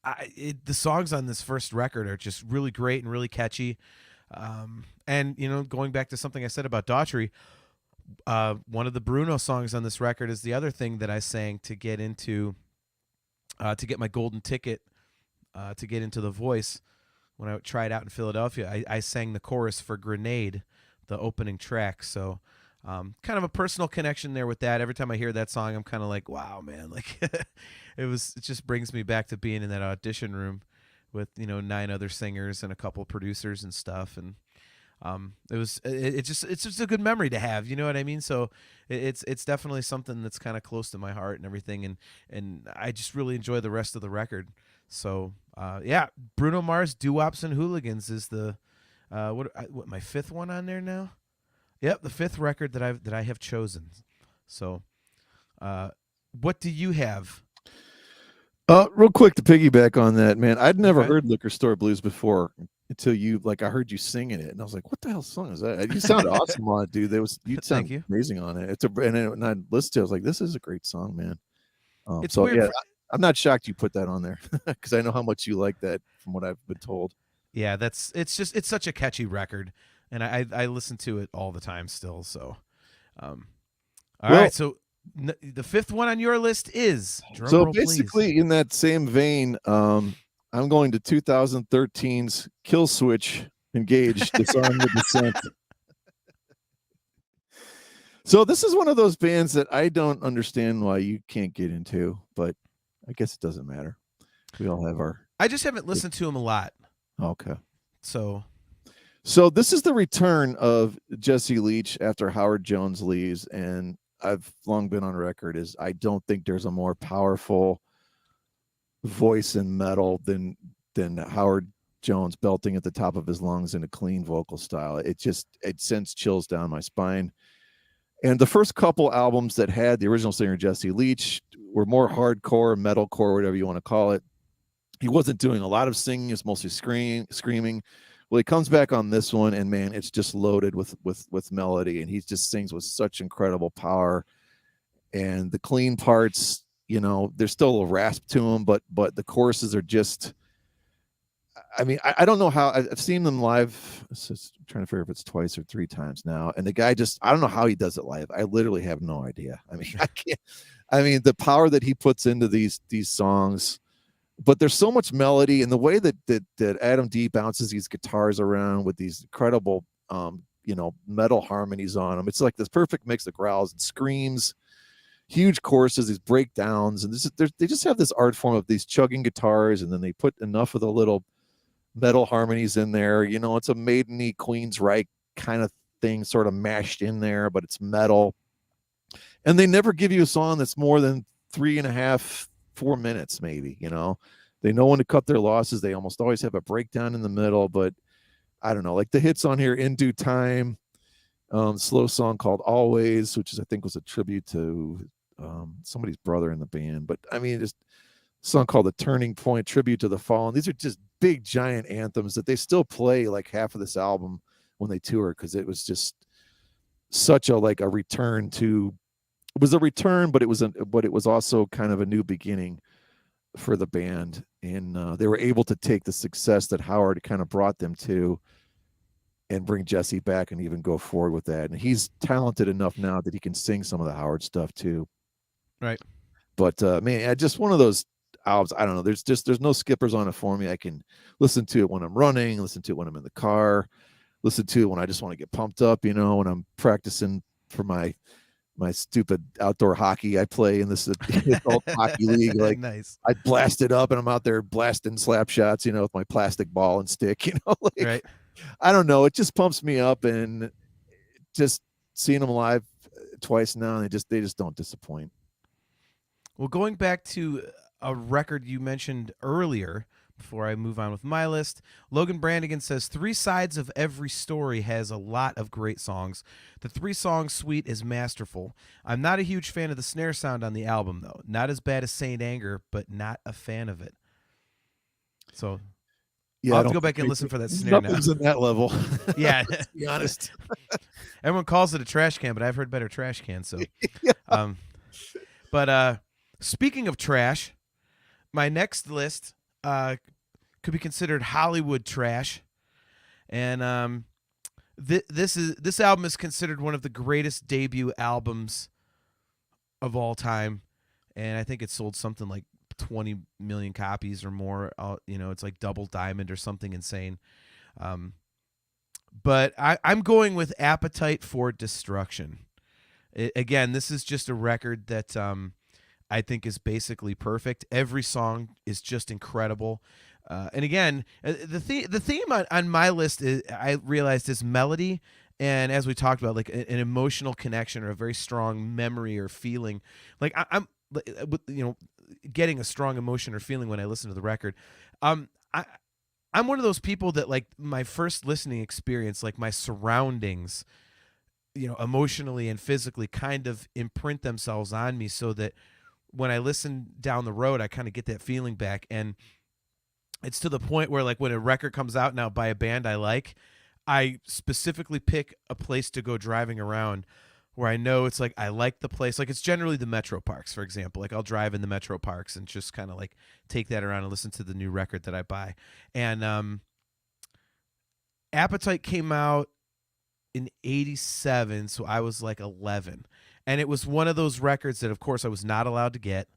S2: the songs on this first record are just really great and really catchy. And going back to something I said about Daughtry, one of the Bruno songs on this record is the other thing that I sang to get into, to get my golden ticket, to get into The Voice. When I tried out in Philadelphia, I sang the chorus for Grenade, the opening track. So kind of a personal connection there with that. Every time I hear that song, I'm kind of like, wow, man, like it just brings me back to being in that audition room with, 9 other singers and a couple producers and stuff. And it's just a good memory to have, you know what I mean? So it's definitely something that's kind of close to my heart and everything. And I just really enjoy the rest of the record. So yeah, Bruno Mars, Doo-Wops and Hooligans is the what my 5th one on there now? Yep, the 5th record that I have chosen. So what do you have?
S3: Real quick to piggyback on that, man, I'd never heard Liquor Store Blues before until I heard you singing it, and I was like, what the hell song is that? You sound awesome on it, dude. You sound amazing on it. And I listened to it, I was like, this is a great song, man.
S2: It's
S3: so
S2: weird.
S3: Yeah, I'm not shocked you put that on there because I know how much you like that from what I've been told.
S2: Yeah, it's such a catchy record, and I listen to it all the time still. So, all right. So the 5th one on your list is
S3: basically in that same vein. I'm going to 2013's Kill Switch Engage, Disarm the Descent. So this is one of those bands that I don't understand why you can't get into, but I guess it doesn't matter. We all have our...
S2: I just haven't listened to them a lot.
S3: Okay.
S2: So
S3: this is the return of Jesse Leach after Howard Jones leaves, and I've long been on record as I don't think there's a more powerful voice in metal than Howard Jones belting at the top of his lungs in a clean vocal style. It sends chills down my spine. And the first couple albums that had the original singer Jesse Leach were more hardcore, metalcore, whatever you want to call it. He wasn't doing a lot of singing; it's mostly screaming. Well, he comes back on this one, and man, it's just loaded with melody, and he just sings with such incredible power. And the clean parts, there's still a rasp to them, but the choruses are just. I mean, I don't know how. I've seen them live. I'm trying to figure if it's twice or three times now. And the guy I don't know how he does it live. I literally have no idea. I mean, I can't. I mean, the power that he puts into these songs, but there's so much melody, and the way that Adam D bounces these guitars around with these incredible, metal harmonies on them. It's like this perfect mix of growls and screams, huge choruses, these breakdowns, and they just have this art form of these chugging guitars, and then they put enough of the little metal harmonies in there. It's a Maiden-y Queensryche kind of thing sort of mashed in there, but it's metal. And they never give you a song that's more than 3.5, 4 minutes, maybe. They know when to cut their losses. They almost always have a breakdown in the middle, but I don't know, like the hits on here, In Due Time, slow song called Always, which I think was a tribute to somebody's brother in the band. But I mean, just a song called The Turning Point, tribute to the Fallen. These are just big giant anthems that they still play like half of this album when they tour, because it was just such a return to. It was a return, but it was also kind of a new beginning for the band, and they were able to take the success that Howard kind of brought them to and bring Jesse back and even go forward with that. And he's talented enough now that he can sing some of the Howard stuff too.
S2: Right.
S3: But man, just one of those albums. I don't know. There's no skippers on it for me. I can listen to it when I'm running, listen to it when I'm in the car, listen to it when I just want to get pumped up, when I'm practicing for my stupid outdoor hockey I play in this adult hockey league. Like,
S2: nice.
S3: I blast it up and I'm out there blasting slap shots, with my plastic ball and stick,
S2: Right.
S3: I don't know. It just pumps me up, and just seeing them live twice now, and they just don't disappoint.
S2: Well, going back to a record you mentioned earlier, before I move on with my list, Logan Brannigan says 3 Sides of Every Story has a lot of great songs. The 3-song suite is masterful. I'm not a huge fan of the snare sound on the album, though. Not as bad as Saint Anger, but not a fan of it. So
S3: yeah,
S2: I'll have to go back and listen for that snare now.
S3: Nothing's in that level.
S2: Yeah.
S3: Let's be honest.
S2: Everyone calls it a trash can, but I've heard better trash cans. So,
S3: yeah.
S2: But speaking of trash, my next list could be considered Hollywood trash, and this album is considered one of the greatest debut albums of all time, and I think it sold something like 20 million copies or more. It's like double diamond or something insane. But I'm going with Appetite for Destruction. Again, this is just a record that I think is basically perfect. Every song is just incredible. And again, the theme on my list is, I realized, is melody. And as we talked about, like an emotional connection or a very strong memory or feeling. Like I'm getting a strong emotion or feeling when I listen to the record. I'm one of those people that, like, my first listening experience, like my surroundings, emotionally and physically kind of imprint themselves on me, so that when I listen down the road, I kind of get that feeling back. And it's to the point where, like, when a record comes out now by a band I like, I specifically pick a place to go driving around where I know it's like I like the place. Like, it's generally the metro parks, for example. Like, I'll drive in the metro parks and just kind of like take that around and listen to the new record that I buy. And Appetite came out in 87, so I was like 11. And it was one of those records that, of course, I was not allowed to get.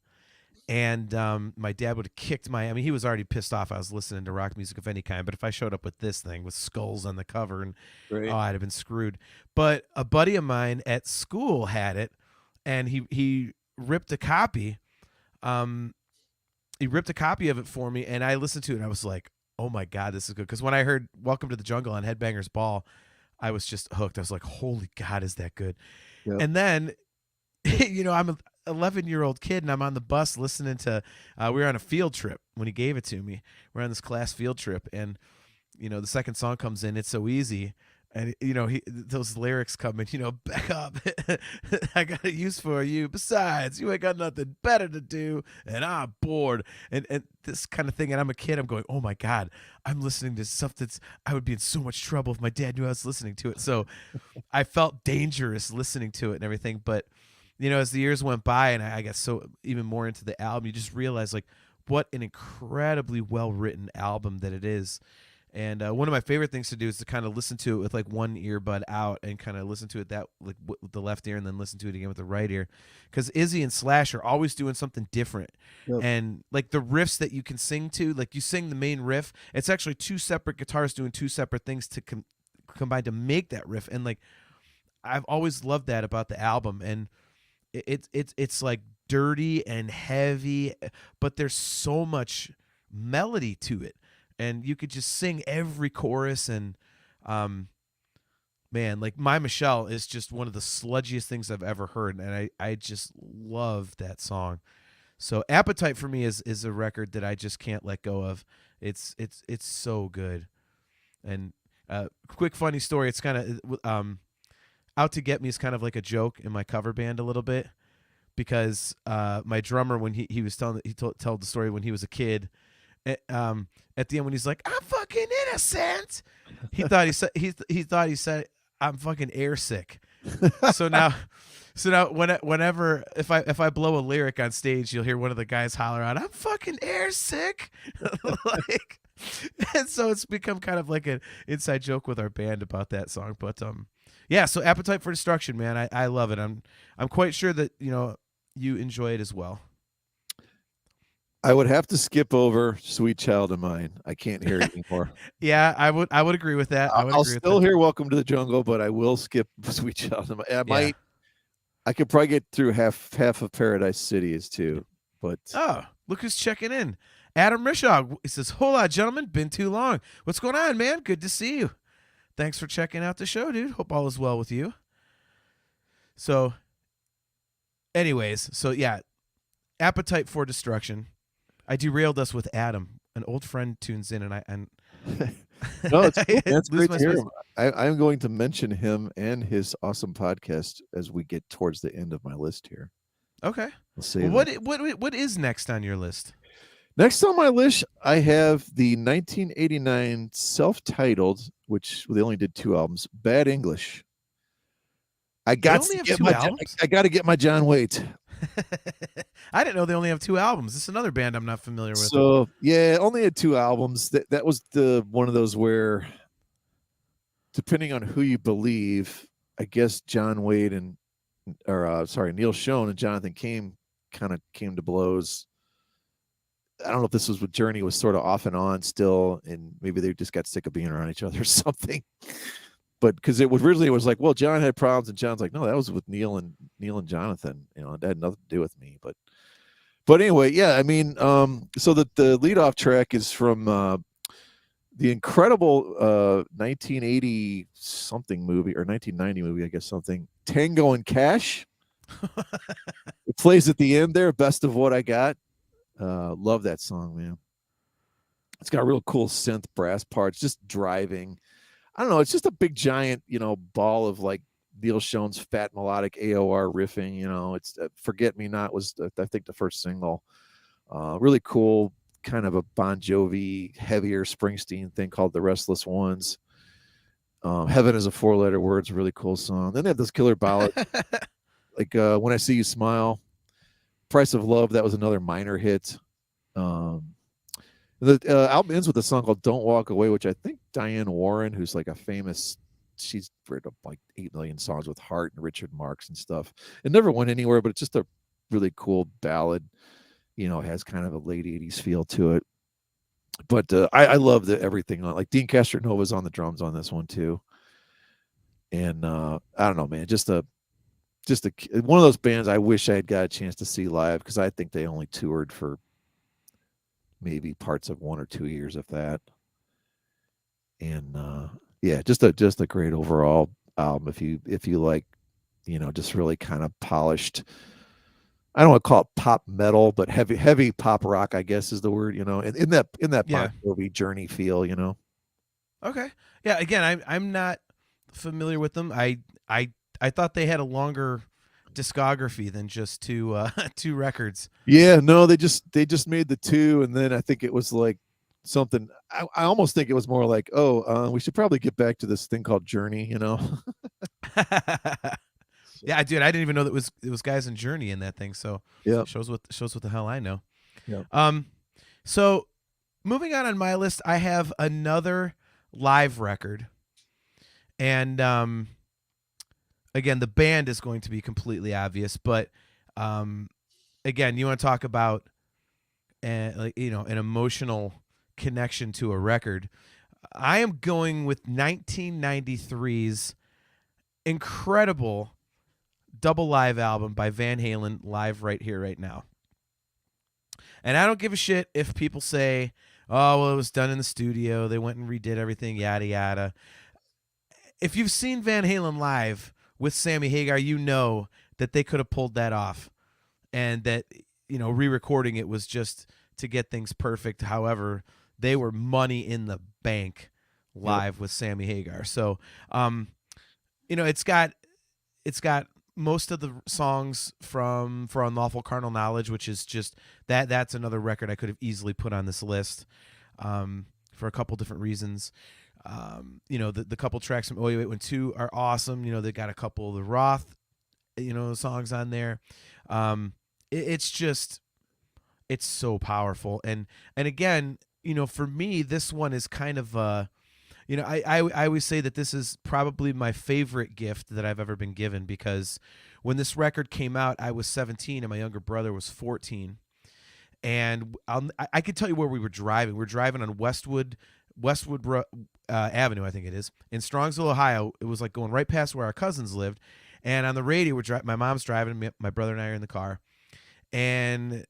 S2: And my dad would have kicked he was already pissed off I was listening to rock music of any kind. But if I showed up with this thing with skulls on the cover, and I'd have been screwed. But a buddy of mine at school had it, and he ripped a copy. He ripped a copy of it for me, and I listened to it, and I was like, oh my God, this is good. Because when I heard Welcome to the Jungle on Headbangers Ball, I was just hooked. I was like, holy God, is that good? Yep. And then, 11-year-old kid, and I'm on the bus listening to. We were on a field trip when he gave it to me. We're on this class field trip, and the second song comes in. It's so easy. And those lyrics come in, back up. I got a use for you. Besides, you ain't got nothing better to do, and I'm bored. And this kind of thing. And I'm a kid. I'm going, oh my God, I'm listening to stuff I would be in so much trouble if my dad knew I was listening to it. So I felt dangerous listening to it and everything. But as the years went by, and I got so even more into the album, you just realize like what an incredibly well written album that it is. And one of my favorite things to do is to kind of listen to it with like one earbud out and kind of listen to it with the left ear and then listen to it again with the right ear. Because Izzy and Slash are always doing something different.
S3: Yep.
S2: And like the riffs that you can sing to, like you sing the main riff, it's actually two separate guitars doing two separate things to combine to make that riff. And like I've always loved that about the album. And it's like dirty and heavy, but there's so much melody to it. And you could just sing every chorus, and man, like My Michelle is just one of the sludgiest things I've ever heard, and I just love that song. So Appetite for me is a record that I just can't let go of. It's so good. And quick funny story, it's kind of Out to Get Me is kind of like a joke in my cover band a little bit, because my drummer, when he was told the story when he was a kid, at the end when he's like, I'm fucking innocent, he thought he said I'm fucking air sick. so now whenever if I blow a lyric on stage, you'll hear one of the guys holler out, I'm fucking air sick. Like, and so it's become kind of like an inside joke with our band about that song. But yeah, so Appetite for Destruction, man, I love it. I'm quite sure that you enjoy it as well.
S3: I would have to skip over Sweet Child of Mine. I can't hear it anymore.
S2: Yeah, I would agree with that.
S3: I'll still hear Welcome to the Jungle, but I will skip Sweet Child of Mine. I could probably get through half of Paradise City is too. But
S2: look who's checking in. Adam Rishaw. He says, hola, gentlemen. Been too long. What's going on, man? Good to see you. Thanks for checking out the show, dude. Hope all is well with you. So, anyways, yeah, Appetite for Destruction. I derailed us with Adam. An old friend tunes in, and
S3: no, it's cool. That's great to hear him. I'm going to mention him and his awesome podcast as we get towards the end of my list here.
S2: Okay.
S3: We'll see.
S2: What is next on your list?
S3: Next on my list, I have the 1989 self-titled, which they only did 2 albums, Bad English. I got to get my John Waite.
S2: I didn't know they only have 2 albums. This is another band I'm not familiar with.
S3: So yeah, only had 2 albums. That was the one of those where, depending on who you believe, I guess John Waite Neil Schon and Jonathan came to blows. I don't know if this was what Journey was sort of off and on still, and maybe they just got sick of being around each other or something. But because it was like, well, John had problems, and John's like, no, that was with Neil and Jonathan. It had nothing to do with me. But anyway, yeah, I mean, so the leadoff track is from the incredible 1980 something movie, or 1990 movie, I guess, something, Tango and Cash. It plays at the end there, Best of What I Got. Love that song, man. It's got real cool synth brass parts, just driving. I don't know. It's just a big giant, ball of like Neil Schon's fat melodic AOR riffing. It's Forget Me Not was, I think, the first single. Really cool, kind of a Bon Jovi, heavier Springsteen thing called The Restless Ones. Heaven is a 4-letter word. It's a really cool song. Then they have this killer ballad, like When I See You Smile. Price of Love, that was another minor hit. The album ends with a song called Don't Walk Away, which I think Diane Warren, who's like she's written like 8 million songs with Hart and Richard Marx and stuff. It never went anywhere, but it's just a really cool ballad. It has kind of a late 80s feel to it. But I love everything on, like Dean Castronova's on the drums on this one too. And I don't know, man, just one of those bands I wish I had got a chance to see live, because I think they only toured for maybe parts of 1 or 2 years, if that. And yeah, just a great overall album if you like, just really kind of polished I don't want to call it pop metal, but heavy pop rock, I guess is the word, you know, and in that
S2: Yeah.
S3: Bon Jovi Journey feel, you know.
S2: Okay. Yeah. Again, I'm not familiar with them. I thought they had a longer discography than just two records.
S3: Yeah, no, they just made the two, and then I think it was like something. I almost think it was more like, oh, we should probably get back to this thing called Journey, you know.
S2: Yeah, dude, I didn't even know that it was guys in Journey in that thing. So
S3: Yeah,
S2: shows what the hell I know.
S3: yeah.
S2: So moving on my list, I have another live record, and again, the band is going to be completely obvious, but again, you want to talk about an emotional connection to a record. I am going with 1993's incredible double live album by Van Halen, Live Right Here, Right Now. And I don't give a shit if people say, oh, well, it was done in the studio. They went and redid everything, yada, yada. If you've seen Van Halen live with Sammy Hagar, you know that they could have pulled that off. And that, re-recording it was just to get things perfect. However, they were money in the bank live with Sammy Hagar. So, it's got most of the songs from For Unlawful Carnal Knowledge, which is just that's another record I could have easily put on this list for a couple different reasons. The couple tracks from 0812 are awesome. They got a couple of the Roth, songs on there. It's so powerful. And again, for me, this one is kind of I always say that this is probably my favorite gift that I've ever been given, because when this record came out, I was 17 and my younger brother was 14. And I could tell you where we were driving. We're driving on Westwood Avenue, I think it is, in Strongsville, Ohio. It was like going right past where our cousins lived. And on the radio, my mom's driving, my brother and I are in the car. And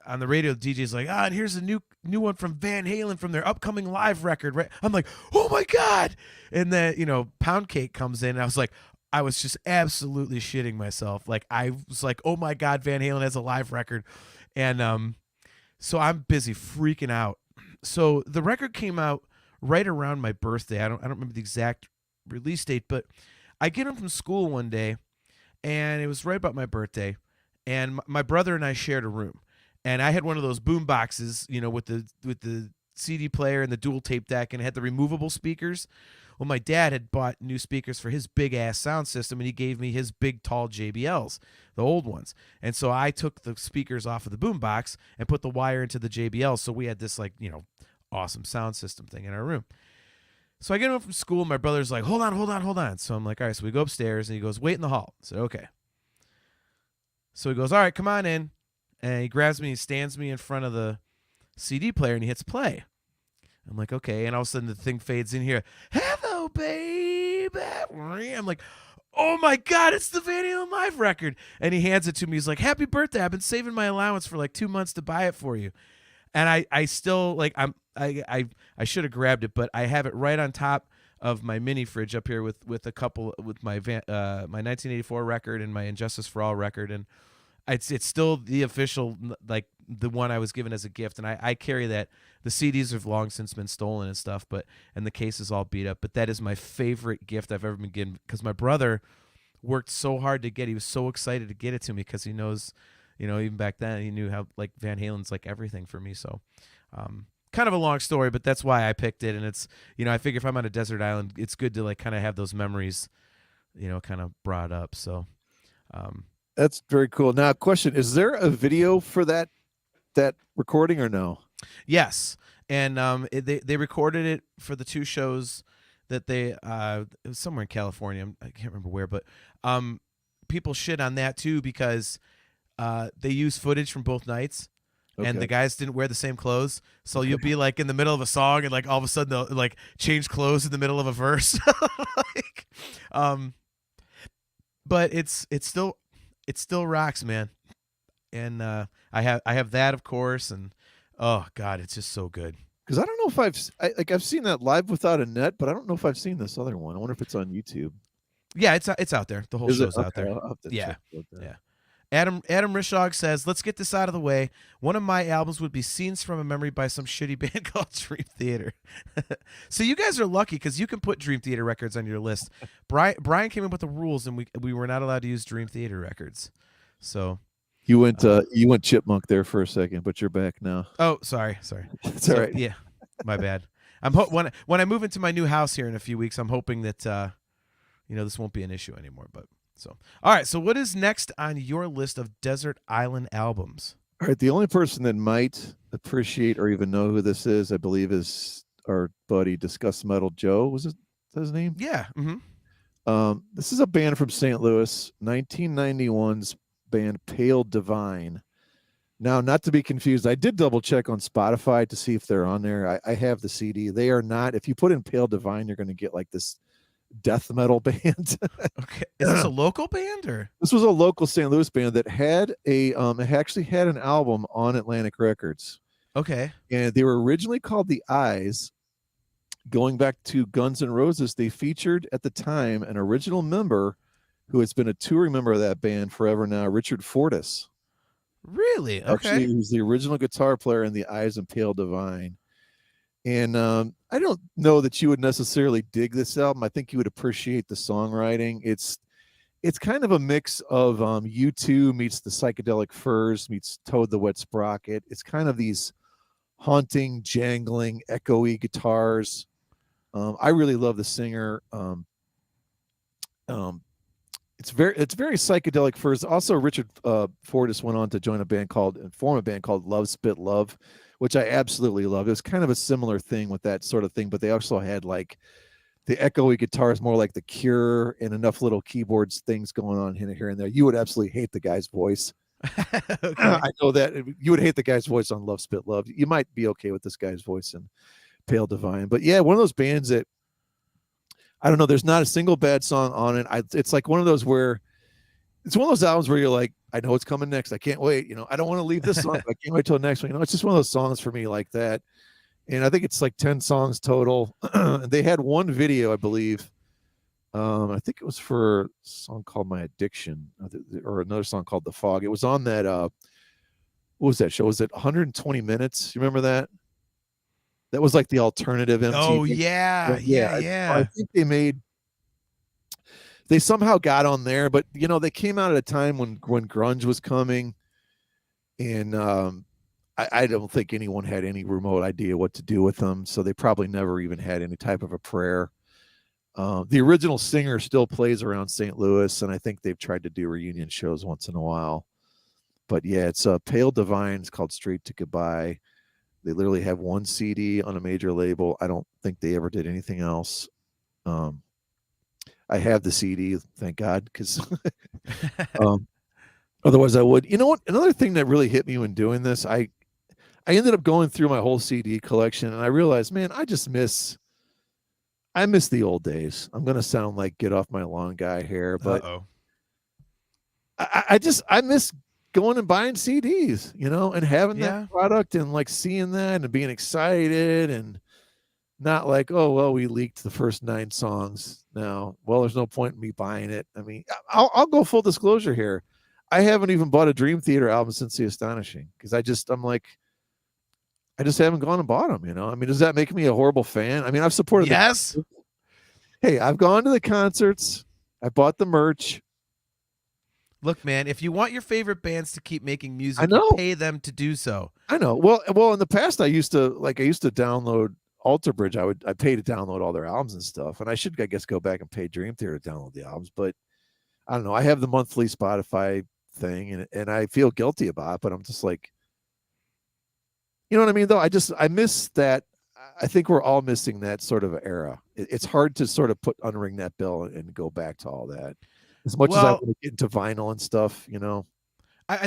S2: on the radio, the DJ's like, and here's a new one from Van Halen from their upcoming live record, right? I'm like, oh my God. And then, Pound Cake comes in, and I was just absolutely shitting myself. Like, I was like, oh my God, Van Halen has a live record. And so I'm busy freaking out. So the record came out right around my birthday. I don't remember the exact release date, but I get home from school one day, and it was right about my birthday, and my brother and I shared a room. And I had one of those boom boxes, with the CD player and the dual tape deck, and it had the removable speakers. Well, my dad had bought new speakers for his big ass sound system, and he gave me his big tall JBLs, the old ones. And so I took the speakers off of the boom box and put the wire into the JBLs. So we had this awesome sound system thing in our room. So I get home from school. My brother's like, hold on. So I'm like, all right. So we go upstairs, and he goes, wait in the hall. I said, okay. So he goes, all right, come on in. And he grabs me, he stands me in front of the CD player, and he hits play. I'm like, okay. And all of a sudden the thing fades in here. Hello, baby. I'm like, oh my God, it's the Van Halen live record. And he hands it to me. He's like, happy birthday. I've been saving my allowance for like 2 months to buy it for you. And I still I should have grabbed it, but I have it right on top of my mini fridge up here with my my 1984 record and my Injustice for All record. And it's still the official, like the one I was given as a gift, and I carry that. The CDs have long since been stolen and stuff, and the case is all beat up. But that is my favorite gift I've ever been given, because my brother worked so hard to get. He was so excited to get it to me because he knows, even back then he knew how like Van Halen's like everything for me. So, kind of a long story, but that's why I picked it. And it's I figure if I'm on a desert island, it's good to like kind of have those memories, kind of brought up. So.
S3: That's very cool. Now, question: is there a video for that recording or no?
S2: Yes, and they recorded it for the two shows that they it was somewhere in California. I can't remember where, but people shit on that too because they use footage from both nights. Okay. And the guys didn't wear the same clothes, so you'll be like in the middle of a song, and like all of a sudden they'll like change clothes in the middle of a verse. But it still rocks, man. And I have that, of course, and oh God, it's just so good.
S3: Because I don't know if I've seen that Live Without a Net, but I don't know if I've seen this other one. I wonder if it's on YouTube.
S2: Yeah, it's out there. The whole show's out there.
S3: Yeah.
S2: Adam Rishog says, let's get this out of the way. One of my albums would be Scenes from a Memory by some shitty band called Dream Theater. So you guys are lucky because you can put Dream Theater records on your list. Brian came up with the rules, and we were not allowed to use Dream Theater records. So
S3: You went chipmunk there for a second, but you're back now.
S2: oh, sorry.
S3: It's all right.
S2: Yeah, my bad. When I move into my new house here in a few weeks, I'm hoping that this won't be an issue anymore. But so all right. So what is next on your list of desert island albums?
S3: All right. The only person that might appreciate or even know who this is, I believe, is our buddy Discuss Metal Joe. Was it his name?
S2: Yeah. Mm-hmm.
S3: This is a band from St. Louis, 1991's band Pale Divine. Now, not to be confused, I did double check on Spotify to see if they're on there. I have the CD. They are not. If you put in Pale Divine, you're going to get like this death metal band.
S2: Okay. Is this a local band or?
S3: This was a local St. Louis band that had it actually had an album on Atlantic Records.
S2: Okay.
S3: And they were originally called The Eyes. Going back to Guns N' Roses, they featured at the time an original member who has been a touring member of that band forever now, Richard Fortus.
S2: Really? Okay.
S3: Actually, he was the original guitar player in The Eyes and Pale Divine. And I don't know that you would necessarily dig this album. I think you would appreciate the songwriting. It's kind of a mix of U2 meets the Psychedelic Furs meets Toad the Wet Sprocket. It's kind of these haunting, jangling, echoey guitars. I really love the singer. It's very Psychedelic Furs. Also, Richard Fortus went on to form a band called Love Spit Love, which I absolutely love. It was kind of a similar thing with that sort of thing, but they also had like the echoey guitars, more like The Cure, and enough little keyboards things going on here and there. You would absolutely hate the guy's voice.
S2: Okay.
S3: I know that you would hate the guy's voice on Love Spit Love. You might be okay with this guy's voice in Pale Divine, but yeah, one of those bands that I don't know. There's not a single bad song on it. It's like one of those where it's one of those albums where you're like, I know it's coming next. I can't wait. I don't want to leave this song. I can't wait till next one. It's just one of those songs for me like that. And I think it's like 10 songs total. They had one video, I believe. I think it was for a song called My Addiction or another song called The Fog. It was on that. What was that show? Was it 120 Minutes? You remember that? That was like the alternative MTV.
S2: Oh yeah.
S3: I think they somehow got on there, but they came out at a time when grunge was coming, and I don't think anyone had any remote idea what to do with them, so they probably never even had any type of a prayer. The original singer still plays around St. Louis, and I think they've tried to do reunion shows once in a while. But yeah, it's Pale Divine. It's called Straight to Goodbye. They literally have one CD on a major label. I don't think they ever did anything else. I have the CD, thank God, because otherwise I would. You know what? Another thing that really hit me when doing this, I ended up going through my whole CD collection, and I realized, man, I miss the old days. I'm gonna sound like get off my lawn guy here, but I miss going and buying CDs, and having that product and like seeing that and being excited and not like, oh, well, we leaked the first 9 songs now. Well, there's no point in me buying it. I mean, I'll go full disclosure here. I haven't even bought a Dream Theater album since The Astonishing because I just haven't gone and bought them, I mean, does that make me a horrible fan? I mean, I've supported
S2: Yes.
S3: Hey, I've gone to the concerts. I bought the merch.
S2: Look, man, if you want your favorite bands to keep making music,
S3: I know.
S2: you pay them to do so.
S3: I know. Well, in the past, I used to download Alter Bridge. I pay to download all their albums and stuff, and I should, I guess, go back and pay Dream Theater to download the albums. But I don't know. I have the monthly Spotify thing, and I feel guilty about it. But I'm just like, you know what I mean? Though I miss that. I think we're all missing that sort of era. It's hard to sort of unring that bell and go back to all that. As much as I want to get into vinyl and stuff,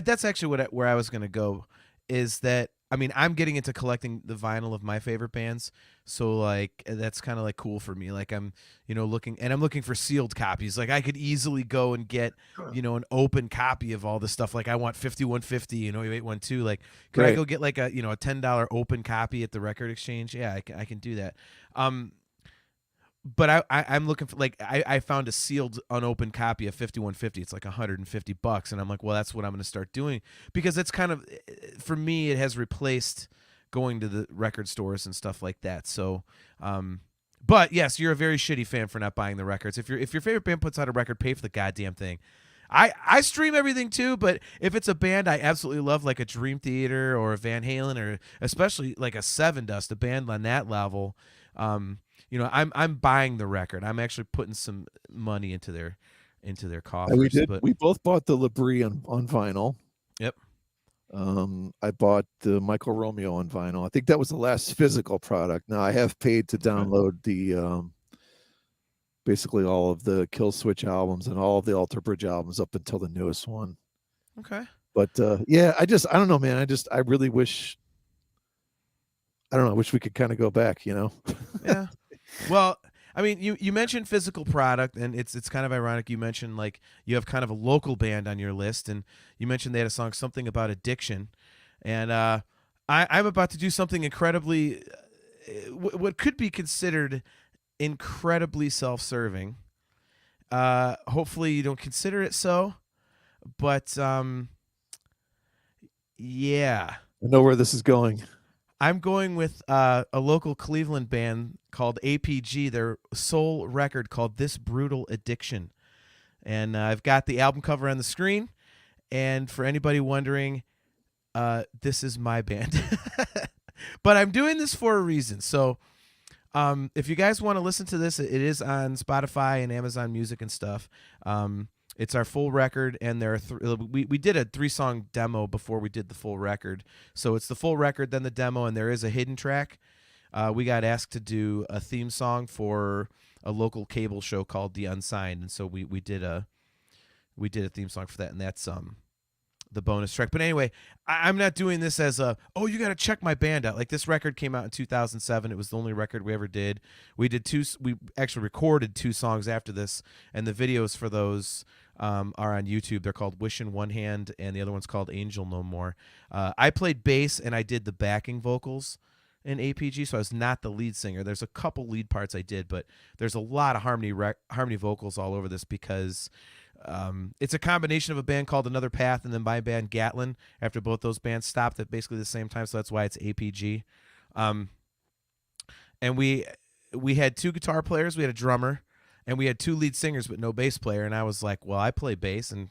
S2: that's actually where I was going to go. Is that, I mean, I'm getting into collecting the vinyl of my favorite bands, so like that's kind of like cool for me. Like I'm looking for sealed copies. Like I could easily go and get an open copy of all the stuff. Like I want 5150 and 0812. Like could I go get like a $10 open copy at the record exchange? Yeah, I can do that. but I'm looking for, like, I found a sealed unopened copy of 5150. It's like $150, and I'm like, well, that's what I'm going to start doing, because it's kind of, for me, it has replaced going to the record stores and stuff like that. So, but yes, you're a very shitty fan for not buying the records. If your favorite band puts out a record, pay for the goddamn thing. I stream everything too, but if it's a band I absolutely love, like a Dream Theater or a Van Halen, or especially like a Seven Dust, a band on that level, I'm buying the record. I'm actually putting some money into their coffers.
S3: We did.
S2: But
S3: We both bought the Labrie on vinyl.
S2: Yep.
S3: I bought the Michael Romeo on vinyl. I think that was the last physical product. Now I have paid to download the basically all of the Kill Switch albums and all of the Alter Bridge albums up until the newest one.
S2: Okay.
S3: But yeah, I don't know, man. I really wish. I don't know. I wish we could kind of go back.
S2: Yeah. Well, I mean, you mentioned physical product, and it's kind of ironic. You mentioned, like, you have kind of a local band on your list, and you mentioned they had a song, something about addiction, and I'm about to do something incredibly, what could be considered incredibly self-serving. Hopefully you don't consider it so, but yeah.
S3: I know where this is going.
S2: I'm going with a local Cleveland band called APG, their sole record called This Brutal Addiction. And I've got the album cover on the screen. And for anybody wondering, this is my band. But I'm doing this for a reason. So if you guys want to listen to this, it is on Spotify and Amazon Music and stuff. It's our full record, and there are we did a 3-song demo before we did the full record. So it's the full record, then the demo, and there is a hidden track. We got asked to do a theme song for a local cable show called The Unsigned, and so we did a theme song for that, and that's the bonus track. But anyway, I'm not doing this as you got to check my band out. Like, this record came out in 2007. It was the only record we ever did. We actually recorded 2 songs after this, and the videos for those are on YouTube. They're called Wish in One Hand, and the other one's called Angel No More. I played bass, and I did the backing vocals in APG, so I was not the lead singer. There's a couple lead parts I did, but there's a lot of harmony vocals all over this, because it's a combination of a band called Another Path and then my band Gatlin, after both those bands stopped at basically the same time, so that's why it's APG. And we had 2 guitar players, we had a drummer, and we had 2 lead singers but no bass player. And I was like, well, I play bass, and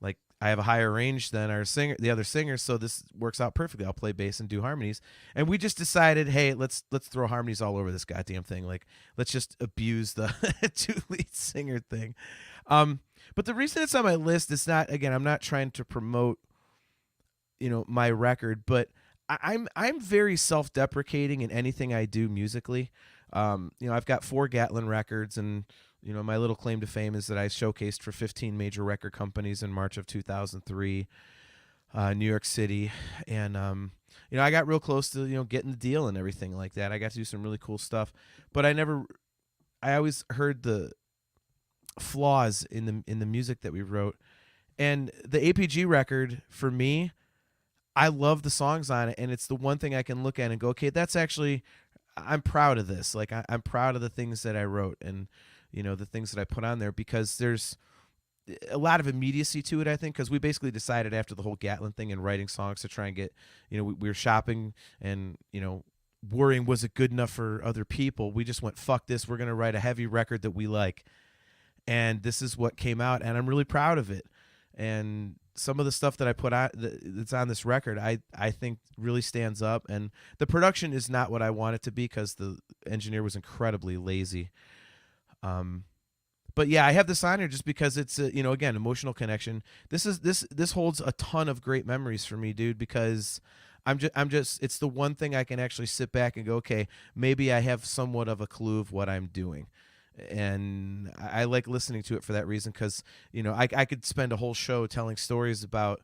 S2: like, I have a higher range than the other singers, so this works out perfectly. I'll play bass and do harmonies. And we just decided, hey, let's throw harmonies all over this goddamn thing. Like, let's just abuse the 2 lead singer thing. But the reason it's on my list is not, again, I'm not trying to promote, my record, but I'm very self-deprecating in anything I do musically. I've got 4 Gatlin records, and my little claim to fame is that I showcased for 15 major record companies in March of 2003, New York City, and I got real close to getting the deal and everything like that. I got to do some really cool stuff, but I always heard the flaws in the music that we wrote. And the APG record, for me, I love the songs on it, and it's the one thing I can look at and go, okay, that's actually, I'm proud of this. Like, I'm proud of the things that I wrote, and the things that I put on there, because there's a lot of immediacy to it, I think, because we basically decided after the whole Gatlin thing and writing songs to try and get, we were shopping and worrying, was it good enough for other people? We just went, fuck this, we're going to write a heavy record that we like. And this is what came out, and I'm really proud of it. And some of the stuff that I put out that's on this record, I think really stands up. And the production is not what I want it to be, because the engineer was incredibly lazy. But yeah, I have this on here just because it's again, emotional connection. This holds a ton of great memories for me, dude, because I'm just it's the one thing I can actually sit back and go, okay, maybe I have somewhat of a clue of what I'm doing. And I like listening to it for that reason, because I could spend a whole show telling stories about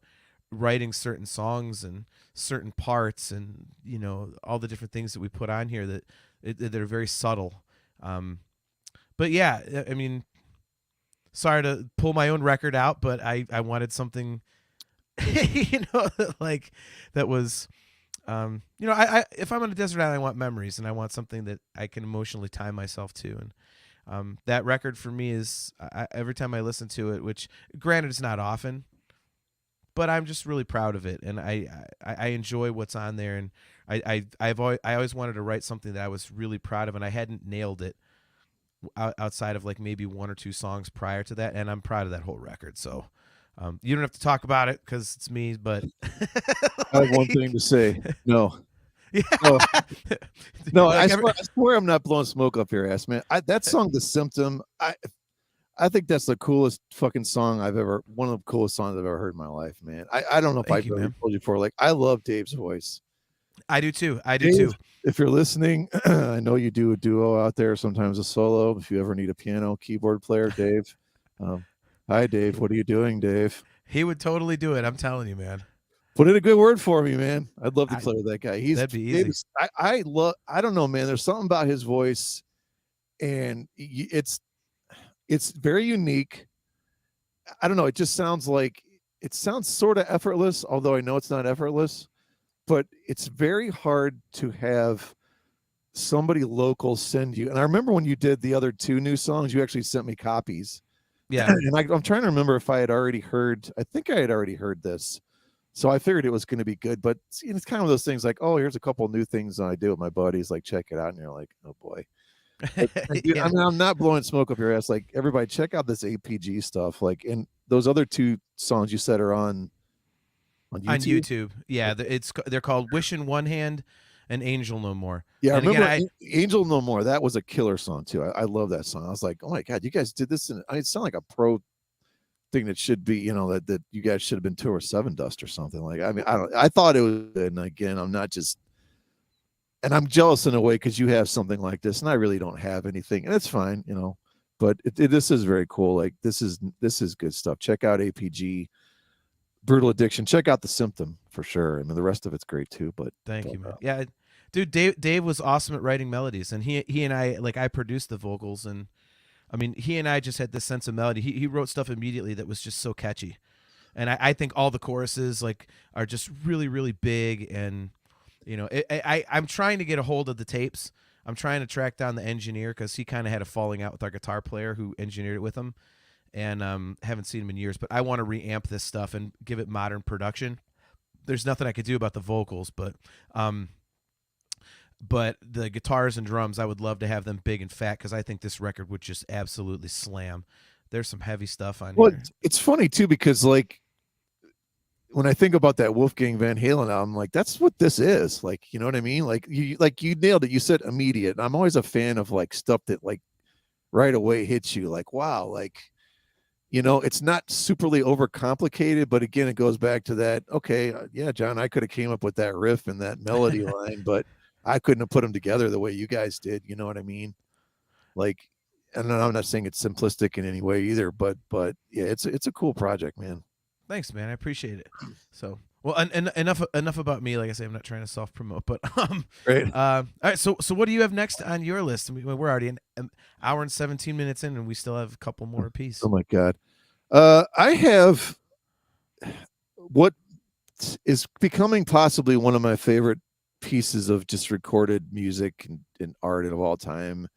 S2: writing certain songs and certain parts, and all the different things that we put on here that are very subtle. But yeah, I mean, sorry to pull my own record out, but I wanted something like that was I if I'm on a desert island, I want memories, and I want something that I can emotionally tie myself to. And That record for me is every time I listen to it, which granted it's not often, but I'm just really proud of it, and I enjoy what's on there, and I always wanted to write something that I was really proud of, and I hadn't nailed it outside of like maybe one or two songs prior to that, and I'm proud of that whole record. So you don't have to talk about it because it's me, but
S3: I have one thing to say. No,
S2: yeah.
S3: no, no.
S2: Like
S3: I swear I'm not blowing smoke up your ass, man. That song, "The Symptom," I think that's the coolest fucking song one of the coolest songs I've ever heard in my life, man. I don't know if
S2: Thank you,
S3: I've ever
S2: man.
S3: told you before. Like, I love Dave's voice.
S2: I do too. I do
S3: Dave,
S2: too.
S3: if you're listening, I know you do a duo out there, sometimes a solo. If you ever need a piano keyboard player, Dave. Hi, Dave. What are you doing, Dave?
S2: He would totally do it. I'm telling you, man.
S3: Put in a good word for me, man. I'd love to play with that guy.
S2: That'd be easy.
S3: I love. I don't know, man. There's something about his voice, and it's very unique. I don't know. It just sounds like it sounds sort of effortless, although I know it's not effortless. But it's very hard to have somebody local send you. And I remember when you did the other two new songs, you actually sent me copies.
S2: Yeah.
S3: And I'm trying to remember if I had already heard. I think I had already heard this. So I figured it was going to be good, but it's kind of those things like, oh, here's a couple new things I do with my buddies. Like, check it out, and you're like, oh boy. Dude,
S2: Yeah.
S3: I mean, I'm not blowing smoke up your ass. Like, everybody, check out this APG stuff. Like, and those other two songs you said are on YouTube.
S2: On YouTube, yeah, they're called "Wish in One Hand" and "Angel No More."
S3: Yeah,
S2: and
S3: I remember
S2: again,
S3: Angel No More. That was a killer song too. I love that song. I was like, oh my god, you guys did this, and it sounded like a pro thing that should be, that you guys should have been Tour 7 Dust or something. Like, I mean, I thought it was good. And again, I'm not just, and I'm jealous in a way because you have something like this, and I really don't have anything, and it's fine, But this is very cool. Like, this is good stuff. Check out APG, Brutal Addiction. Check out The Symptom for sure. I mean, the rest of it's great too. But
S2: thank you, man. Yeah, dude, Dave was awesome at writing melodies, and he and I produced the vocals, and I mean, he and I just had this sense of melody. He wrote stuff immediately that was just so catchy, and I think all the choruses like are just really really big, and I'm trying to get a hold of the tapes. I'm trying to track down the engineer because he kind of had a falling out with our guitar player who engineered it with him, and haven't seen him in years. But I want to reamp this stuff and give it modern production. There's nothing I could do about the vocals, but the guitars and drums, I would love to have them big and fat because I think this record would just absolutely slam. There's some heavy stuff on here.
S3: It's funny too because like when I think about that Wolfgang Van Halen album, like that's what this is. Like, you know what I mean? Like you nailed it. You said immediate. I'm always a fan of like stuff that like right away hits you. Like, wow, like it's not superly overcomplicated, but again, it goes back to that. Okay, yeah, John, I could have came up with that riff and that melody line, but I couldn't have put them together the way you guys did. You know what I mean? Like, and I'm not saying it's simplistic in any way either, but yeah, it's a cool project, man.
S2: Thanks, man. I appreciate it. So, well, and enough about me. Like I say, I'm not trying to self promote, but
S3: Great.
S2: All right. So what do you have next on your list? We're already an hour and 17 minutes in, and we still have a couple more apiece.
S3: Oh my god, I have what is becoming possibly one of my favorite pieces of just recorded music and art of all time,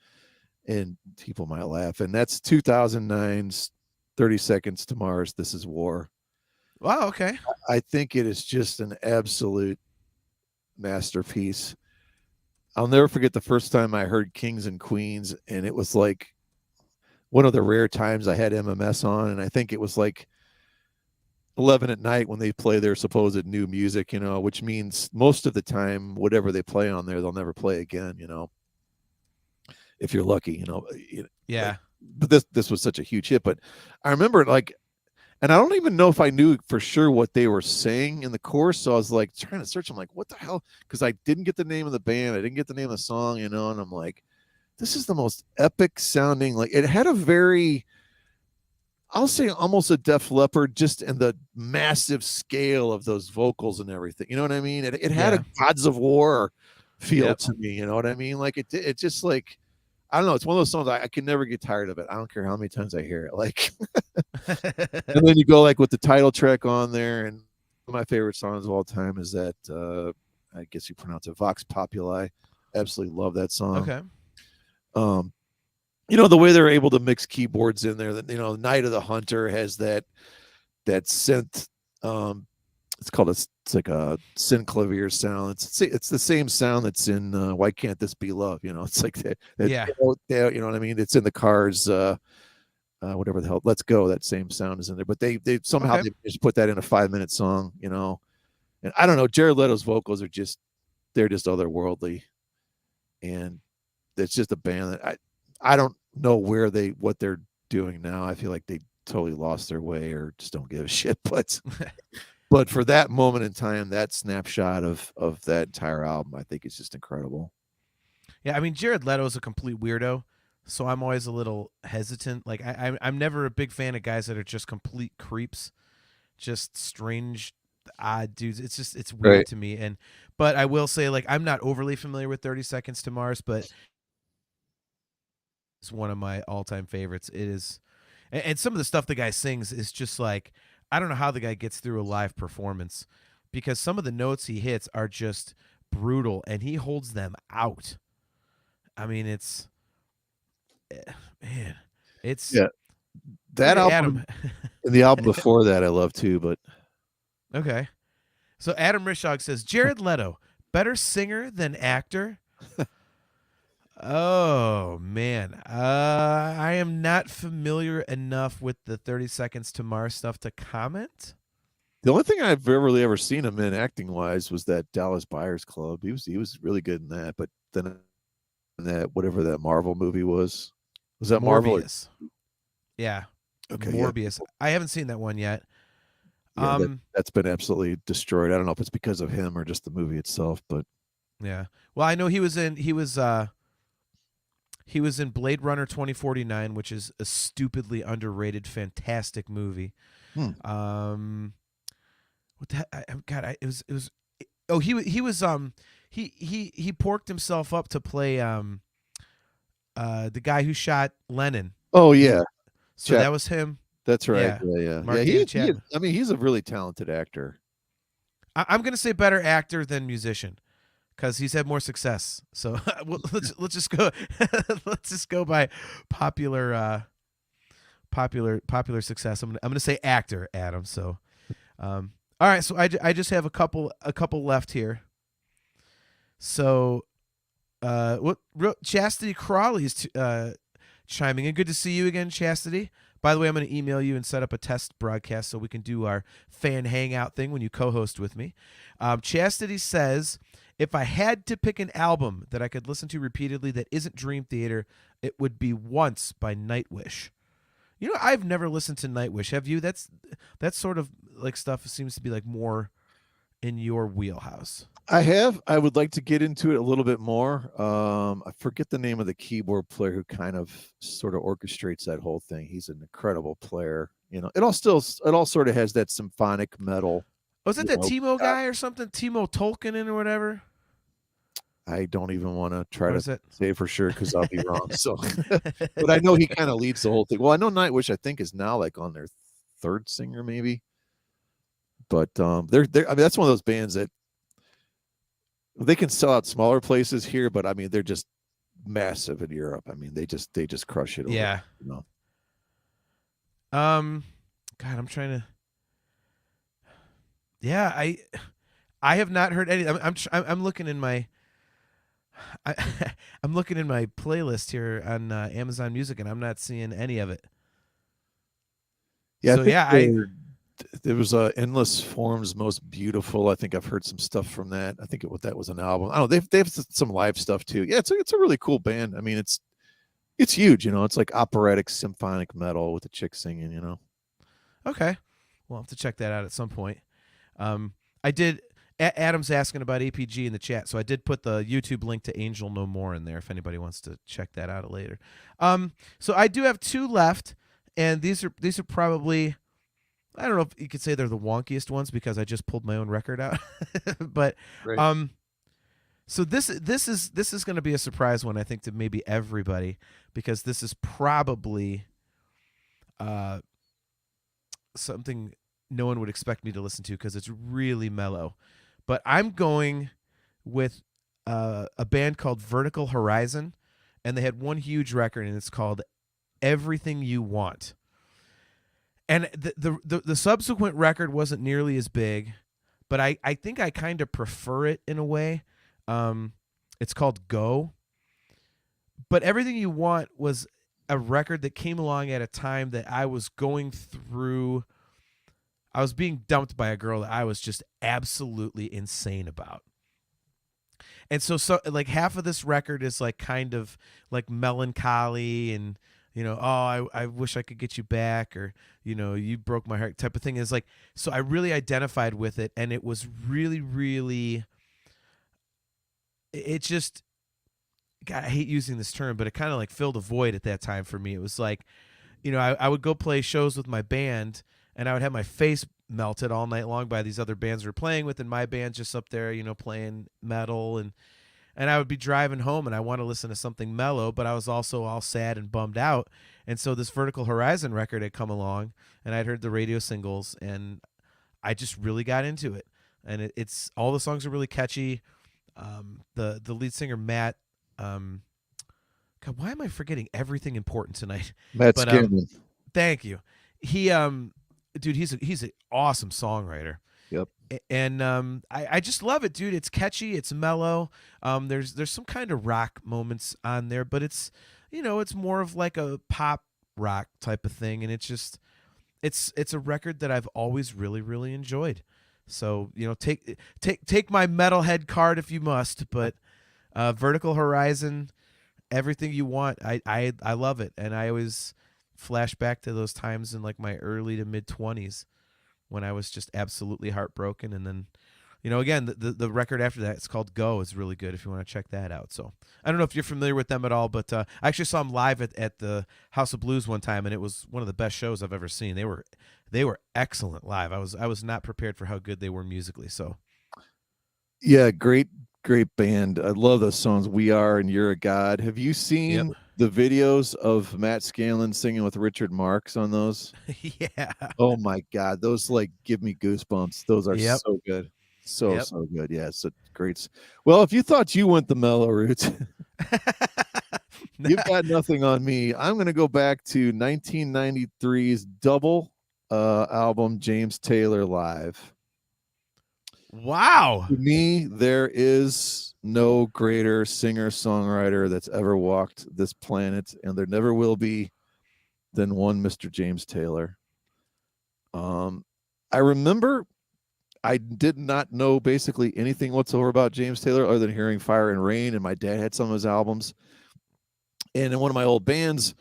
S3: and people might laugh, and that's 2009's 30 Seconds to Mars, This Is War.
S2: Wow, okay.
S3: I think it is just an absolute masterpiece. I'll never forget the first time I heard Kings and Queens, and it was like one of the rare times I had MMS on, and I think it was like 11 at night when they play their supposed new music, which means most of the time, whatever they play on there, they'll never play again, if you're lucky,
S2: Yeah.
S3: But this was such a huge hit. But I remember like, and I don't even know if I knew for sure what they were saying in the chorus. So I was like trying to search. I'm like, what the hell? Because I didn't get the name of the band. I didn't get the name of the song, and I'm like, this is the most epic sounding. Like, it had a very, I'll say almost a Def Leppard, just in the massive scale of those vocals and everything. You know what I mean? It had a Gods of War feel to me. You know what I mean? Like it just like, I don't know. It's one of those songs I can never get tired of it. I don't care how many times I hear it. Like, and then you go like with the title track on there, and one of my favorite songs of all time is that I guess you pronounce it Vox Populi. Absolutely love that song.
S2: Okay.
S3: the way they're able to mix keyboards in there. That Night of the Hunter has that synth. It's called it's like a synclavier sound. It's the same sound that's in Why Can't This Be Love? It's like that
S2: Yeah.
S3: you know what I mean? It's in the Cars. Whatever the hell, Let's Go. That same sound is in there, but they somehow
S2: Okay.
S3: they just put that in a 5-minute song. And I don't know. Jared Leto's vocals are they're just otherworldly, and it's just a band that I don't know what they're doing now. I feel like they totally lost their way or just don't give a shit. But for that moment in time, that snapshot of that entire album, I think is just incredible.
S2: Yeah, I mean, Jared Leto is a complete weirdo, so I'm always a little hesitant. Like, I'm never a big fan of guys that are just complete creeps, just strange, odd dudes. It's weird
S3: Right.
S2: to me. But I will say, like, I'm not overly familiar with 30 Seconds to Mars, but it's one of my all-time favorites. It is, and some of the stuff the guy sings is just like, I don't know how the guy gets through a live performance, because some of the notes he hits are just brutal, and he holds them out. I mean, man, it's
S3: Yeah. That
S2: Adam.
S3: album and the album before that I love too, but
S2: Okay, so Adam Rishog says Jared Leto better singer than actor. Oh man, I am not familiar enough with the 30 Seconds to Mars stuff to comment.
S3: the only thing I've really ever seen him in acting wise was that Dallas Buyers Club. He was really good in that, but then in that whatever that Marvel movie was that Marvel?
S2: Morbius. Yeah,
S3: Okay,
S2: Morbius. I haven't seen that one yet.
S3: yeah, that's been absolutely destroyed. I don't know if it's because of him or just the movie itself, but
S2: Yeah. Well, I know he was in Blade Runner 2049, which is a stupidly underrated, fantastic movie. What the God, it was. Oh, he was he porked himself up to play the guy who shot Lennon.
S3: oh yeah,
S2: So that was him.
S3: that's right.
S2: Yeah.
S3: Yeah.
S2: Mark
S3: Yeah,
S2: David Chapman.
S3: I mean, he's a really talented actor.
S2: I'm gonna say better actor than musician, because he's had more success. So let's just go let's just go by popular success. I'm gonna say actor, Adam. So, all right. So I just have a couple left here. So, Chastity Crawley's chiming in. Good to see you again, Chastity. By the way, I'm going to email you and set up a test broadcast so we can do our fan hangout thing when you co-host with me. Chastity says, if I had to pick an album that I could listen to repeatedly that isn't Dream Theater, it would be Once by Nightwish. I've never listened to Nightwish. Have you? That's sort of like stuff seems to be like more in your wheelhouse.
S3: I would like to get into it a little bit more. I forget the name of the keyboard player who kind of sort of orchestrates that whole thing. He's an incredible player. It all sort of has that symphonic metal.
S2: Was it that Timo guy or something? Timo Tolkien or whatever?
S3: I don't even want to try to
S2: it?
S3: say for sure because I'll be wrong. So, but I know he kind of leads the whole thing. Well, I know Nightwish, I think, is now like on their third singer, maybe. But they're I mean, that's one of those bands that they can sell out smaller places here, but I mean, they're just massive in Europe. I mean, they just crush it.
S2: Yeah. God, I'm trying to. Yeah, I have not heard any. I'm looking in my. I'm looking in my playlist here on Amazon Music, and I'm not seeing any of it.
S3: Yeah,
S2: so
S3: there was Endless Forms Most Beautiful. I think I've heard some stuff from that. I think that was an album. I don't know. They have some live stuff too. Yeah, it's a really cool band. I mean, it's huge. It's like operatic symphonic metal with the chick singing.
S2: Okay, we'll have to check that out at some point. I did. Adam's asking about APG in the chat, so I did put the YouTube link to Angel No More in there if anybody wants to check that out later. So I do have two left, and these are probably, I don't know if you could say they're the wonkiest ones because I just pulled my own record out, but
S3: right.
S2: So this is going to be a surprise one, I think, to maybe everybody, because this is probably something no one would expect me to listen to because it's really mellow. But I'm going with a band called Vertical Horizon, and they had one huge record, and it's called Everything You Want. And the subsequent record wasn't nearly as big, but I think I kind of prefer it in a way. It's called Go. But Everything You Want was a record that came along at a time that I was going through. I was being dumped by a girl that I was just absolutely insane about. And so like half of this record is like kind of like melancholy and I wish I could get you back, or you broke my heart type of thing. Is like, so I really identified with it, and it was really, really, it just, God, I hate using this term, but it kind of like filled a void at that time for me. It was like, I would go play shows with my band, and I would have my face melted all night long by these other bands we were playing with, and my band's just up there, playing metal, and I would be driving home, and I want to listen to something mellow, but I was also all sad and bummed out. And so this Vertical Horizon record had come along, and I'd heard the radio singles, and I just really got into it. And it's all the songs are really catchy. The lead singer Matt, God, why am I forgetting everything important tonight?
S3: Matt
S2: But
S3: Scanlon.
S2: thank you. He dude, he's an awesome songwriter.
S3: Yep.
S2: And I just love it, dude. It's catchy, it's mellow. There's some kind of rock moments on there, but it's it's more of like a pop rock type of thing, and it's a record that I've always really, really enjoyed. So take my metalhead card if you must, but Vertical Horizon, Everything You Want, I love it, and I always flash back to those times in like my early to mid 20s when I was just absolutely heartbroken. And then again, the record after that, it's called Go, is really good if you want to check that out. So I don't know if you're familiar with them at all, but I actually saw them live at the House of Blues one time, and it was one of the best shows I've ever seen. They were excellent live. I was not prepared for how good they were musically. So
S3: Yeah, great band. I love those songs. We Are and You're a God. Have you seen the videos of Matt Scanlon singing with Richard Marx on those?
S2: Yeah.
S3: Oh my God, those like give me goosebumps. Those are
S2: Yep.
S3: so good. So good. Yeah, so great. Well, if you thought you went the mellow route, you've got nothing on me. I'm going to go back to 1993's double album, James Taylor Live.
S2: Wow.
S3: To me, there is no greater singer-songwriter that's ever walked this planet, and there never will be, than one Mr. James Taylor. I remember I did not know basically anything whatsoever about James Taylor other than hearing Fire and Rain, and my dad had some of his albums. And in one of my old bands,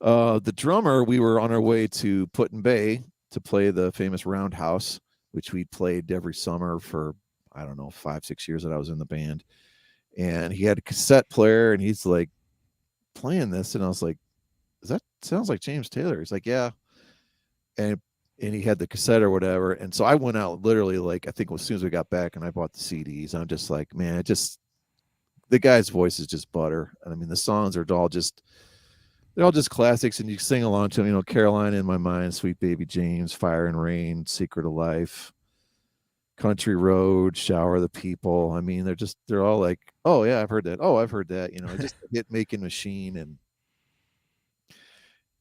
S3: the drummer, we were on our way to Put-in-Bay to play the famous Roundhouse, which we played every summer for, I don't know, 5-6 years that I was in the band. And he had a cassette player, and he's like playing this, and I was like, that sounds like James Taylor. He's like, yeah. And he had the cassette or whatever. And so I went out literally, like, I think as soon as we got back, and I bought the CDs. I'm just like, man, the guy's voice is just butter. And I mean, the songs are all just classics, and you sing along to them, Carolina in My Mind, Sweet Baby James, Fire and Rain, Secret of Life, Country Road, Shower the People. I mean, they're all like, oh yeah, I've heard that. Oh, I've heard that. Just a hit making machine.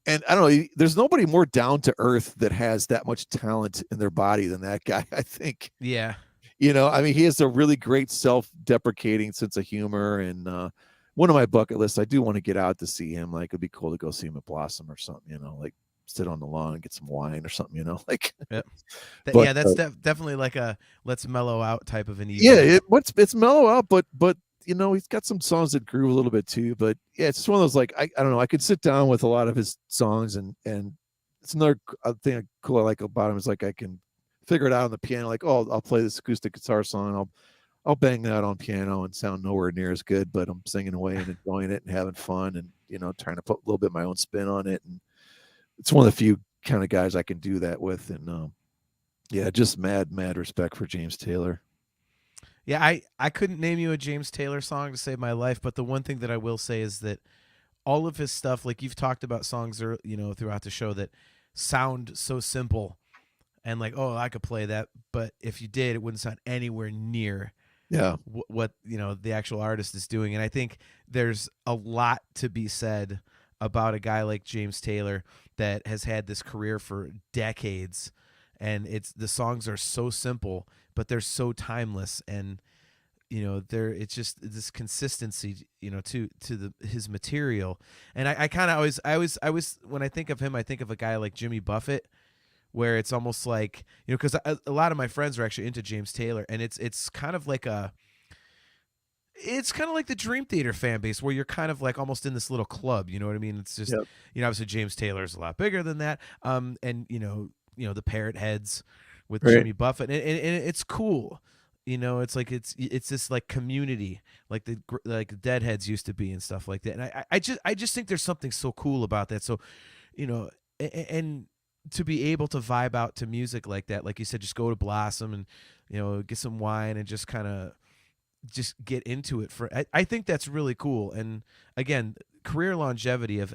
S3: And I don't know, there's nobody more down to earth that has that much talent in their body than that guy, I think.
S2: Yeah.
S3: I mean, he has a really great self-deprecating sense of humor. And one of my bucket lists, I do want to get out to see him. Like, it'd be cool to go see him at Blossom or something, like sit on the lawn and get some wine or something, like.
S2: Yep.
S3: But,
S2: that's definitely like a let's mellow out type of an evening.
S3: Yeah, it's mellow out, but he's got some songs that groove a little bit too. But yeah, it's just one of those, like, I don't know, I could sit down with a lot of his songs, and it's another thing cool I like about him is, like, I can figure it out on the piano. Like, oh, I'll play this acoustic guitar song, I'll bang that on piano and sound nowhere near as good, but I'm singing away and enjoying it and having fun, and trying to put a little bit of my own spin on it. And it's one of the few kind of guys I can do that with. And yeah, just mad respect for James Taylor.
S2: Yeah, I couldn't name you a James Taylor song to save my life, but the one thing that I will say is that all of his stuff, like you've talked about songs, throughout the show that sound so simple, and like, oh, I could play that, but if you did, it wouldn't sound anywhere near
S3: Yeah.
S2: what the actual artist is doing. And I think there's a lot to be said about a guy like James Taylor that has had this career for decades, and the songs are so simple but they're so timeless. And it's just this consistency, to his material. And I kind of always when I think of him, I think of a guy like Jimmy Buffett, where it's almost like, because a lot of my friends are actually into James Taylor, and it's kind of like the Dream Theater fan base, where you're kind of like almost in this little club. You know what I mean? It's just,
S3: Yep.
S2: Obviously James Taylor is a lot bigger than that. And the Parrot Heads with
S3: Right.
S2: Jimmy Buffett, and it's cool. It's like it's this like community, like the Deadheads used to be and stuff like that. And I just think there's something so cool about that. So, and to be able to vibe out to music like that, like you said, just go to Blossom and get some wine and just kind of just get into it. I think that's really cool. And again, career longevity of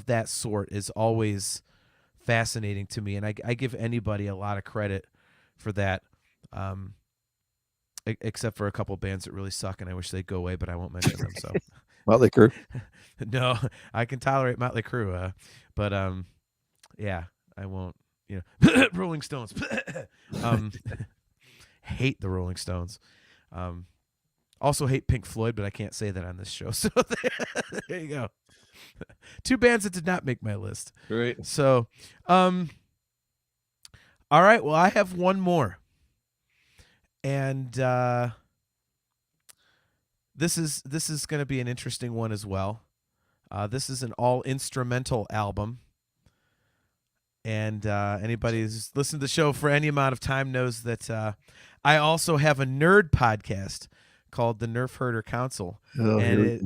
S2: that sort is always fascinating to me, and I give anybody a lot of credit for that. Except for a couple bands that really suck, and I wish they'd go away, but I won't mention them. So,
S3: Motley Crue.
S2: No, I can tolerate Motley Crue, but yeah, I won't. Rolling Stones. Hate the Rolling Stones. Also hate Pink Floyd, but I can't say that on this show. So there you go. Two bands that did not make my list.
S3: Right.
S2: So, all right. Well, I have one more. And this is going to be an interesting one as well. This is an all instrumental album, and anybody who's listened to the show for any amount of time knows that I also have a nerd podcast called the Nerf Herder Council, and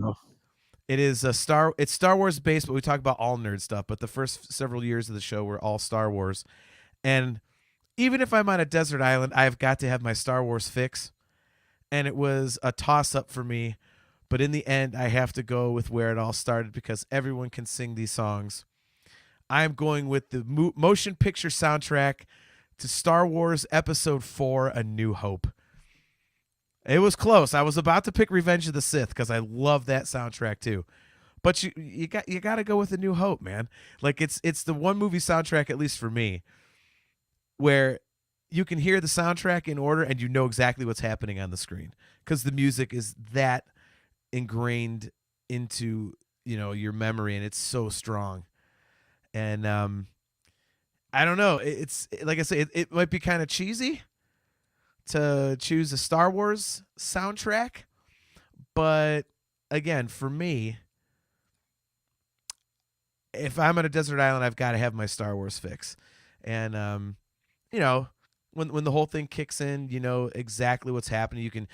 S2: it is it's Star Wars based, but we talk about all nerd stuff. But the first several years of the show were all Star Wars, and even if I'm on a desert island, I've got to have my Star Wars fix. And it was a toss-up for me. But in the end, I have to go with where it all started because everyone can sing these songs. I'm going with the motion picture soundtrack to Star Wars Episode 4, A New Hope. It was close. I was about to pick Revenge of the Sith because I love that soundtrack too. But you got to go with A New Hope, man. Like it's the one movie soundtrack, at least for me, where you can hear the soundtrack in order and you know exactly what's happening on the screen because the music is that ingrained into your memory, and it's so strong. And I don't know, it's like I say, it might be kind of cheesy to choose a Star Wars soundtrack, but again, for me, if I'm on a desert island, I've got to have my Star Wars fix. And when the whole thing kicks in, you know exactly what's happening. You can,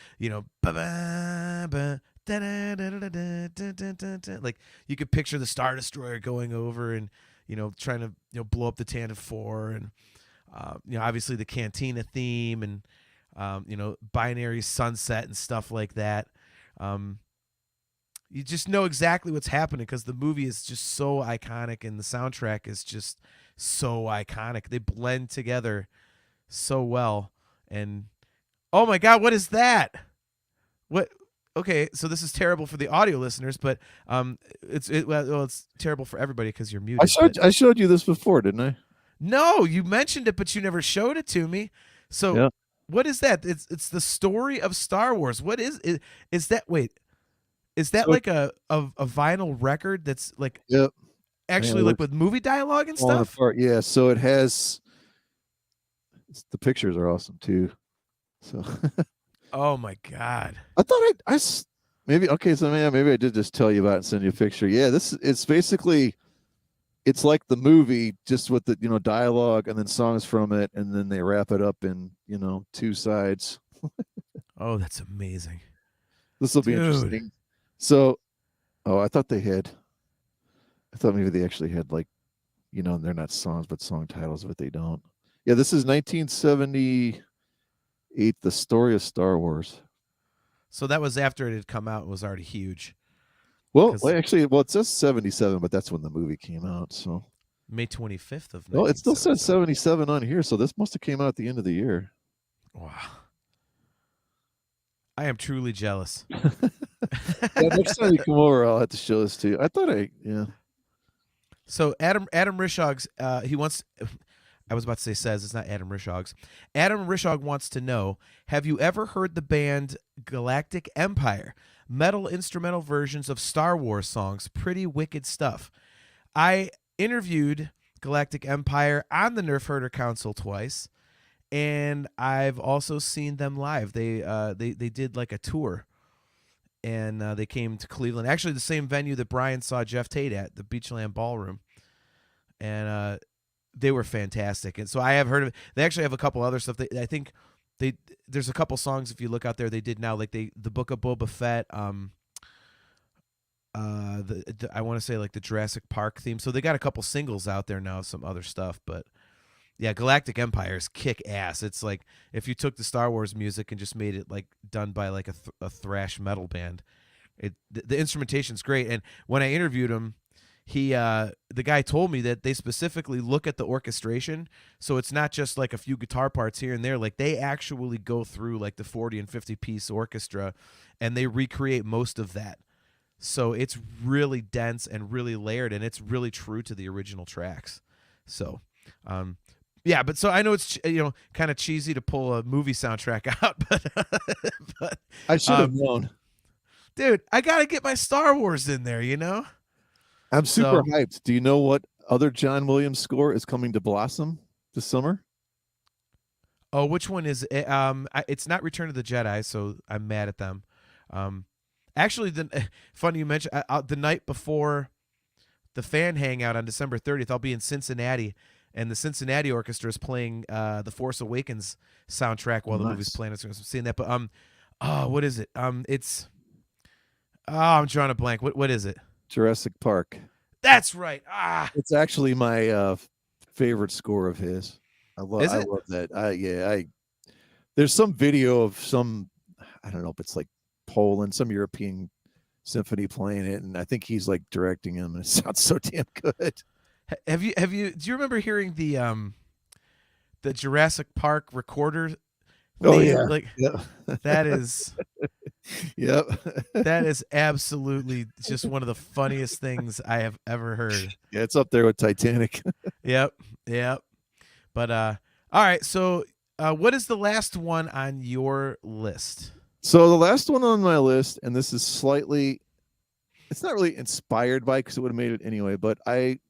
S2: like you could picture the Star Destroyer going over and trying to blow up the Tantive 4, and obviously the Cantina theme, and Binary Sunset and stuff like that. You just know exactly what's happening because the movie is just so iconic and the soundtrack is just so iconic. They blend together so well. And oh my God, what is that? What? Okay, so this is terrible for the audio listeners, but it's terrible for everybody because you're muted.
S3: I showed you this before, didn't I?
S2: No, you mentioned it, but you never showed it to me. So
S3: yeah.
S2: What is that? It's the story of Star Wars. What is that? Wait. Is that like a vinyl record that's like actually like with movie dialogue and stuff?
S3: Apart. Yeah, so it has. The pictures are awesome too. So.
S2: Oh my God!
S3: I thought maybe okay. So maybe I did just tell you about it and send you a picture. Yeah, it's basically it's like the movie just with the dialogue and then songs from it, and then they wrap it up in 2 sides.
S2: Oh, that's amazing.
S3: This will be interesting. So, I thought maybe they actually had they're not songs, but song titles, but they don't. Yeah, this is 1978, The Story of Star Wars.
S2: So that was after it had come out and was already huge.
S3: Well, it says 77, but that's when the movie came out. So
S2: May 25th of.
S3: Well, it still says 77 on here, so this must have came out at the end of the year.
S2: Wow. I am truly jealous.
S3: Yeah, next time you come over, I'll have to show this to you. Yeah.
S2: So Adam Rishog's he wants. I was about to say says it's not Adam Rishog's. Adam Rishog wants to know: have you ever heard the band Galactic Empire? Metal instrumental versions of Star Wars songs, pretty wicked stuff. I interviewed Galactic Empire on the Nerf Herder Council twice, and I've also seen them live. They did like a tour, and they came to Cleveland. Actually, the same venue that Brian saw Jeff Tate at, the Beachland Ballroom, and they were fantastic. And so I have heard of it. They actually have a couple other stuff. I think there's a couple songs if you look out there they did now, like the Book of Boba Fett. I want to say like the Jurassic Park theme. So they got a couple singles out there now, some other stuff, but yeah, Galactic Empire is kick ass. It's like if you took the Star Wars music and just made it like done by like a thrash metal band. The instrumentation's great. And when I interviewed him, the guy told me that they specifically look at the orchestration, so it's not just like a few guitar parts here and there. Like they actually go through like the 40 and 50 piece orchestra, and they recreate most of that. So it's really dense and really layered, and it's really true to the original tracks. So, yeah, but so I know it's kind of cheesy to pull a movie soundtrack out, but
S3: I should have known.
S2: Dude, I gotta get my Star Wars in there,
S3: I'm super hyped. Do you know what other John Williams score is coming to Blossom this summer?
S2: Oh, which one is it? It's not Return of the Jedi, so I'm mad at them. Actually, funny you mentioned the night before the fan hangout on December 30th, I'll be in Cincinnati, and the Cincinnati Orchestra is playing the Force Awakens soundtrack while the movie's playing. I'm seeing that, but what is it? I'm drawing a blank. What is it?
S3: Jurassic Park.
S2: That's right.
S3: It's actually my favorite score of his. I love that. There's some video of some, I don't know if it's like Poland, some European symphony playing it, and I think he's like directing him, and it sounds so damn good.
S2: Do you remember hearing the Jurassic Park recorder?
S3: Oh yeah.
S2: That is
S3: Yep.
S2: That is absolutely just one of the funniest things I have ever heard.
S3: Yeah, it's up there with Titanic.
S2: Yep. But all right, so what is the last one on your list?
S3: So the last one on my list, and this is it's not really inspired by, because it would have made it anyway, but I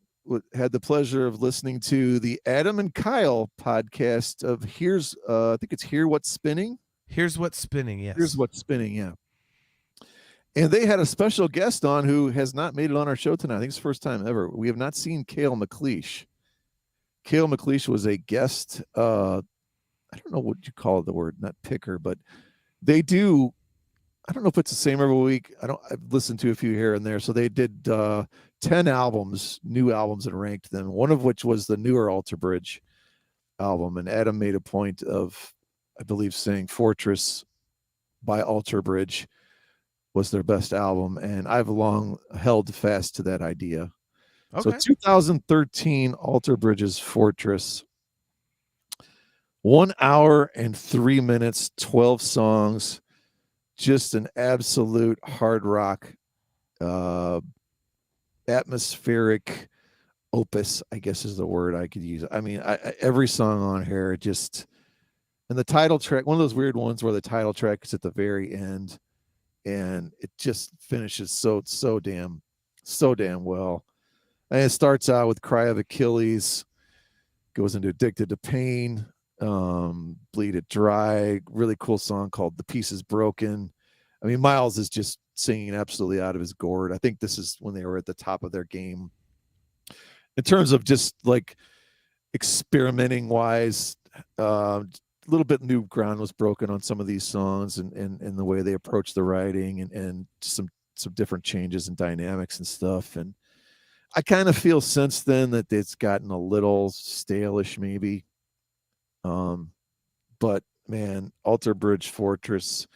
S3: had the pleasure of listening to the Adam and Kyle podcast of I think it's Hear What's Spinning.
S2: Here's What's Spinning, yes.
S3: Here's What's Spinning, yeah. And they had a special guest on who has not made it on our show tonight. I think it's the first time ever. We have not seen Cale McLeish. Cale McLeish was a guest. I don't know what you call the word, not picker, but they do. I don't know if it's the same every week. I've listened to a few here and there. So they did 10 albums, new albums, and ranked them. One of which was the newer Alter Bridge album. And Adam made a point of, I believe, saying Fortress by Alter Bridge was their best album. And I've long held fast to that idea. Okay. So 2013 Alter Bridge's Fortress, 1 hour and 3 minutes, 12 songs, just an absolute hard rock, atmospheric opus, I guess is the word I could use. I mean, every song on here and the title track, one of those weird ones where the title track is at the very end, and it just finishes so damn well. And it starts out with Cry of Achilles, goes into Addicted to Pain, Bleed It Dry, really cool song called The Piece Is Broken. I mean, Miles is just singing absolutely out of his gourd. I think this is when they were at the top of their game in terms of just like experimenting wise. A little bit new ground was broken on some of these songs, and the way they approach the writing, and some different changes and dynamics and stuff. And I kind of feel since then that it's gotten a little stale-ish maybe. But man, Alter Bridge Fortress,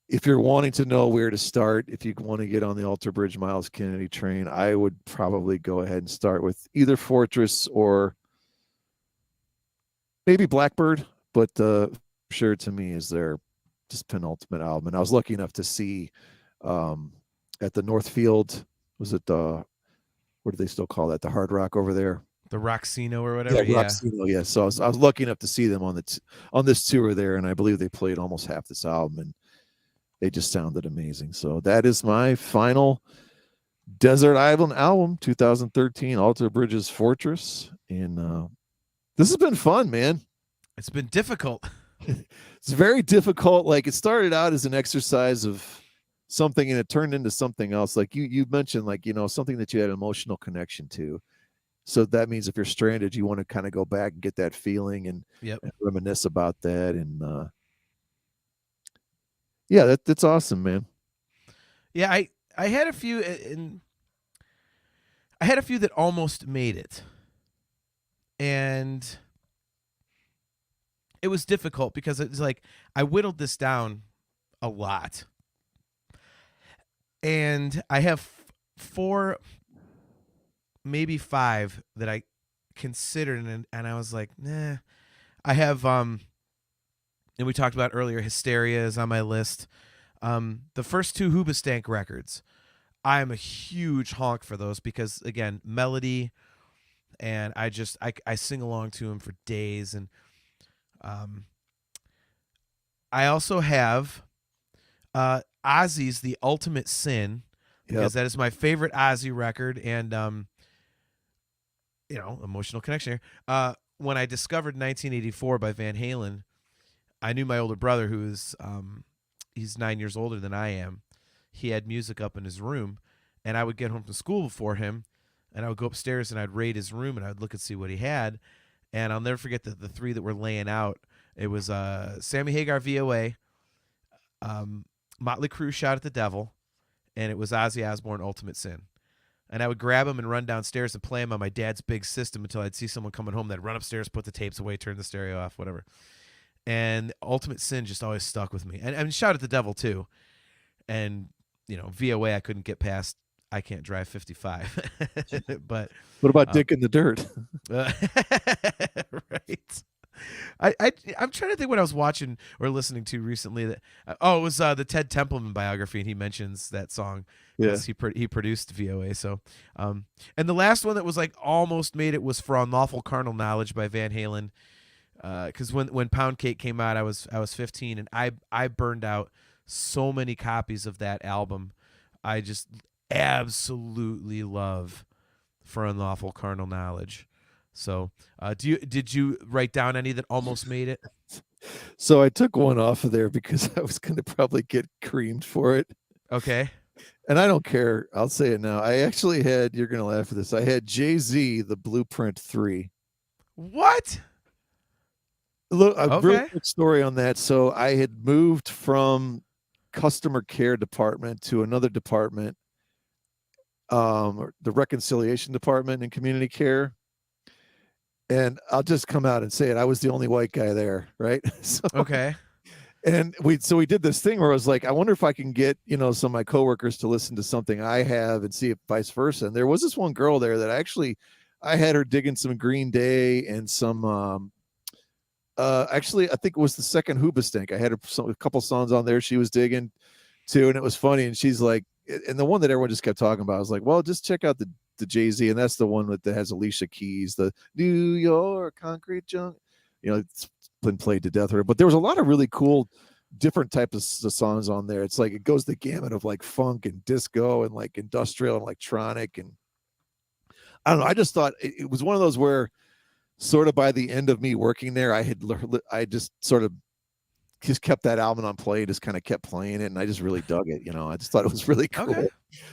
S3: if you're wanting to know where to start, if you want to get on the Alter Bridge Miles Kennedy train, I would probably go ahead and start with either Fortress or maybe Blackbird, but sure to me is their just penultimate album. And I was lucky enough to see at the Northfield, was it what do they still call that? The Hard Rock over there.
S2: The Roxino or whatever.
S3: Yeah, Roxino, yeah. So I was lucky enough to see them on on this tour there, and I believe they played almost half this album, and they just sounded amazing. So that is my final Desert Island album, 2013, Alter Bridges Fortress. And this has been fun, man.
S2: It's been difficult.
S3: It's very difficult. Like, it started out as an exercise of something, and it turned into something else. Like you mentioned, like, something that you had an emotional connection to. So that means if you're stranded, you want to kind of go back and get that feeling and reminisce about that. And yeah, that's awesome, man.
S2: Yeah, I had a few I had a few that almost made it. And it was difficult because it was like I whittled this down a lot. And I have 4, maybe 5 that I considered, and I was like, nah. I have and we talked about earlier, Hysteria is on my list. The first 2 Hoobastank records, I am a huge honk for those because, again, melody, and I sing along to them for days. And I also have Ozzy's The Ultimate Sin, because that is my favorite Ozzy record, and emotional connection here. When I discovered 1984 by Van Halen, I knew my older brother, who is he's 9 years older than I am. He had music up in his room, and I would get home from school before him, and I would go upstairs and I'd raid his room and I'd look and see what he had. And I'll never forget the 3 that were laying out. It was Sammy Hagar VOA, Motley Crue Shout at the Devil, and it was Ozzy Osbourne Ultimate Sin. And I would grab them and run downstairs and play them on my dad's big system until I'd see someone coming home. They'd run upstairs, put the tapes away, turn the stereo off, whatever. And Ultimate Sin just always stuck with me. And Shout at the Devil, too. And, VOA I couldn't get past I Can't Drive 55. But
S3: what about Dick in the Dirt?
S2: Right. I'm trying to think what I was watching or listening to recently. That it was the Ted Templeman biography, and he mentions that song because he produced VOA. So, and the last one that was like almost made it was For Unlawful Carnal Knowledge by Van Halen. Because when Pound Cake came out, I was 15, and I burned out so many copies of that album. I just absolutely love For Unlawful Carnal Knowledge. So, did you write down any that almost made it?
S3: So I took one off of there because I was going to probably get creamed for it.
S2: Okay.
S3: And I don't care. I'll say it now. I actually had, you're going to laugh at this, I had Jay-Z, The Blueprint 3.
S2: What?
S3: Look, a real quick story on that. So I had moved from customer care department to another department, the reconciliation department in community care. And I'll just come out and say it. I was the only white guy there, right? So,
S2: okay.
S3: And we did this thing where I was like, I wonder if I can get, some of my coworkers to listen to something I have and see if vice versa. And there was this one girl there that I had her digging some Green Day and some, actually, I think it was the second Hoobastank. I had a couple songs on there she was digging too. And it was funny. And she's like, and the one that everyone just kept talking about, I was like, well, just check out the Jay-Z, and that's the one that has Alicia Keys, the New York Concrete Junk. It's been played to death. But there was a lot of really cool, different types of songs on there. It's like it goes the gamut of like funk and disco and like industrial and electronic, and I don't know. I just thought it was one of those where, sort of by the end of me working there, I just sort of just kept that album on play, just kind of kept playing it, and I just really dug it. I just thought it was really cool. Okay.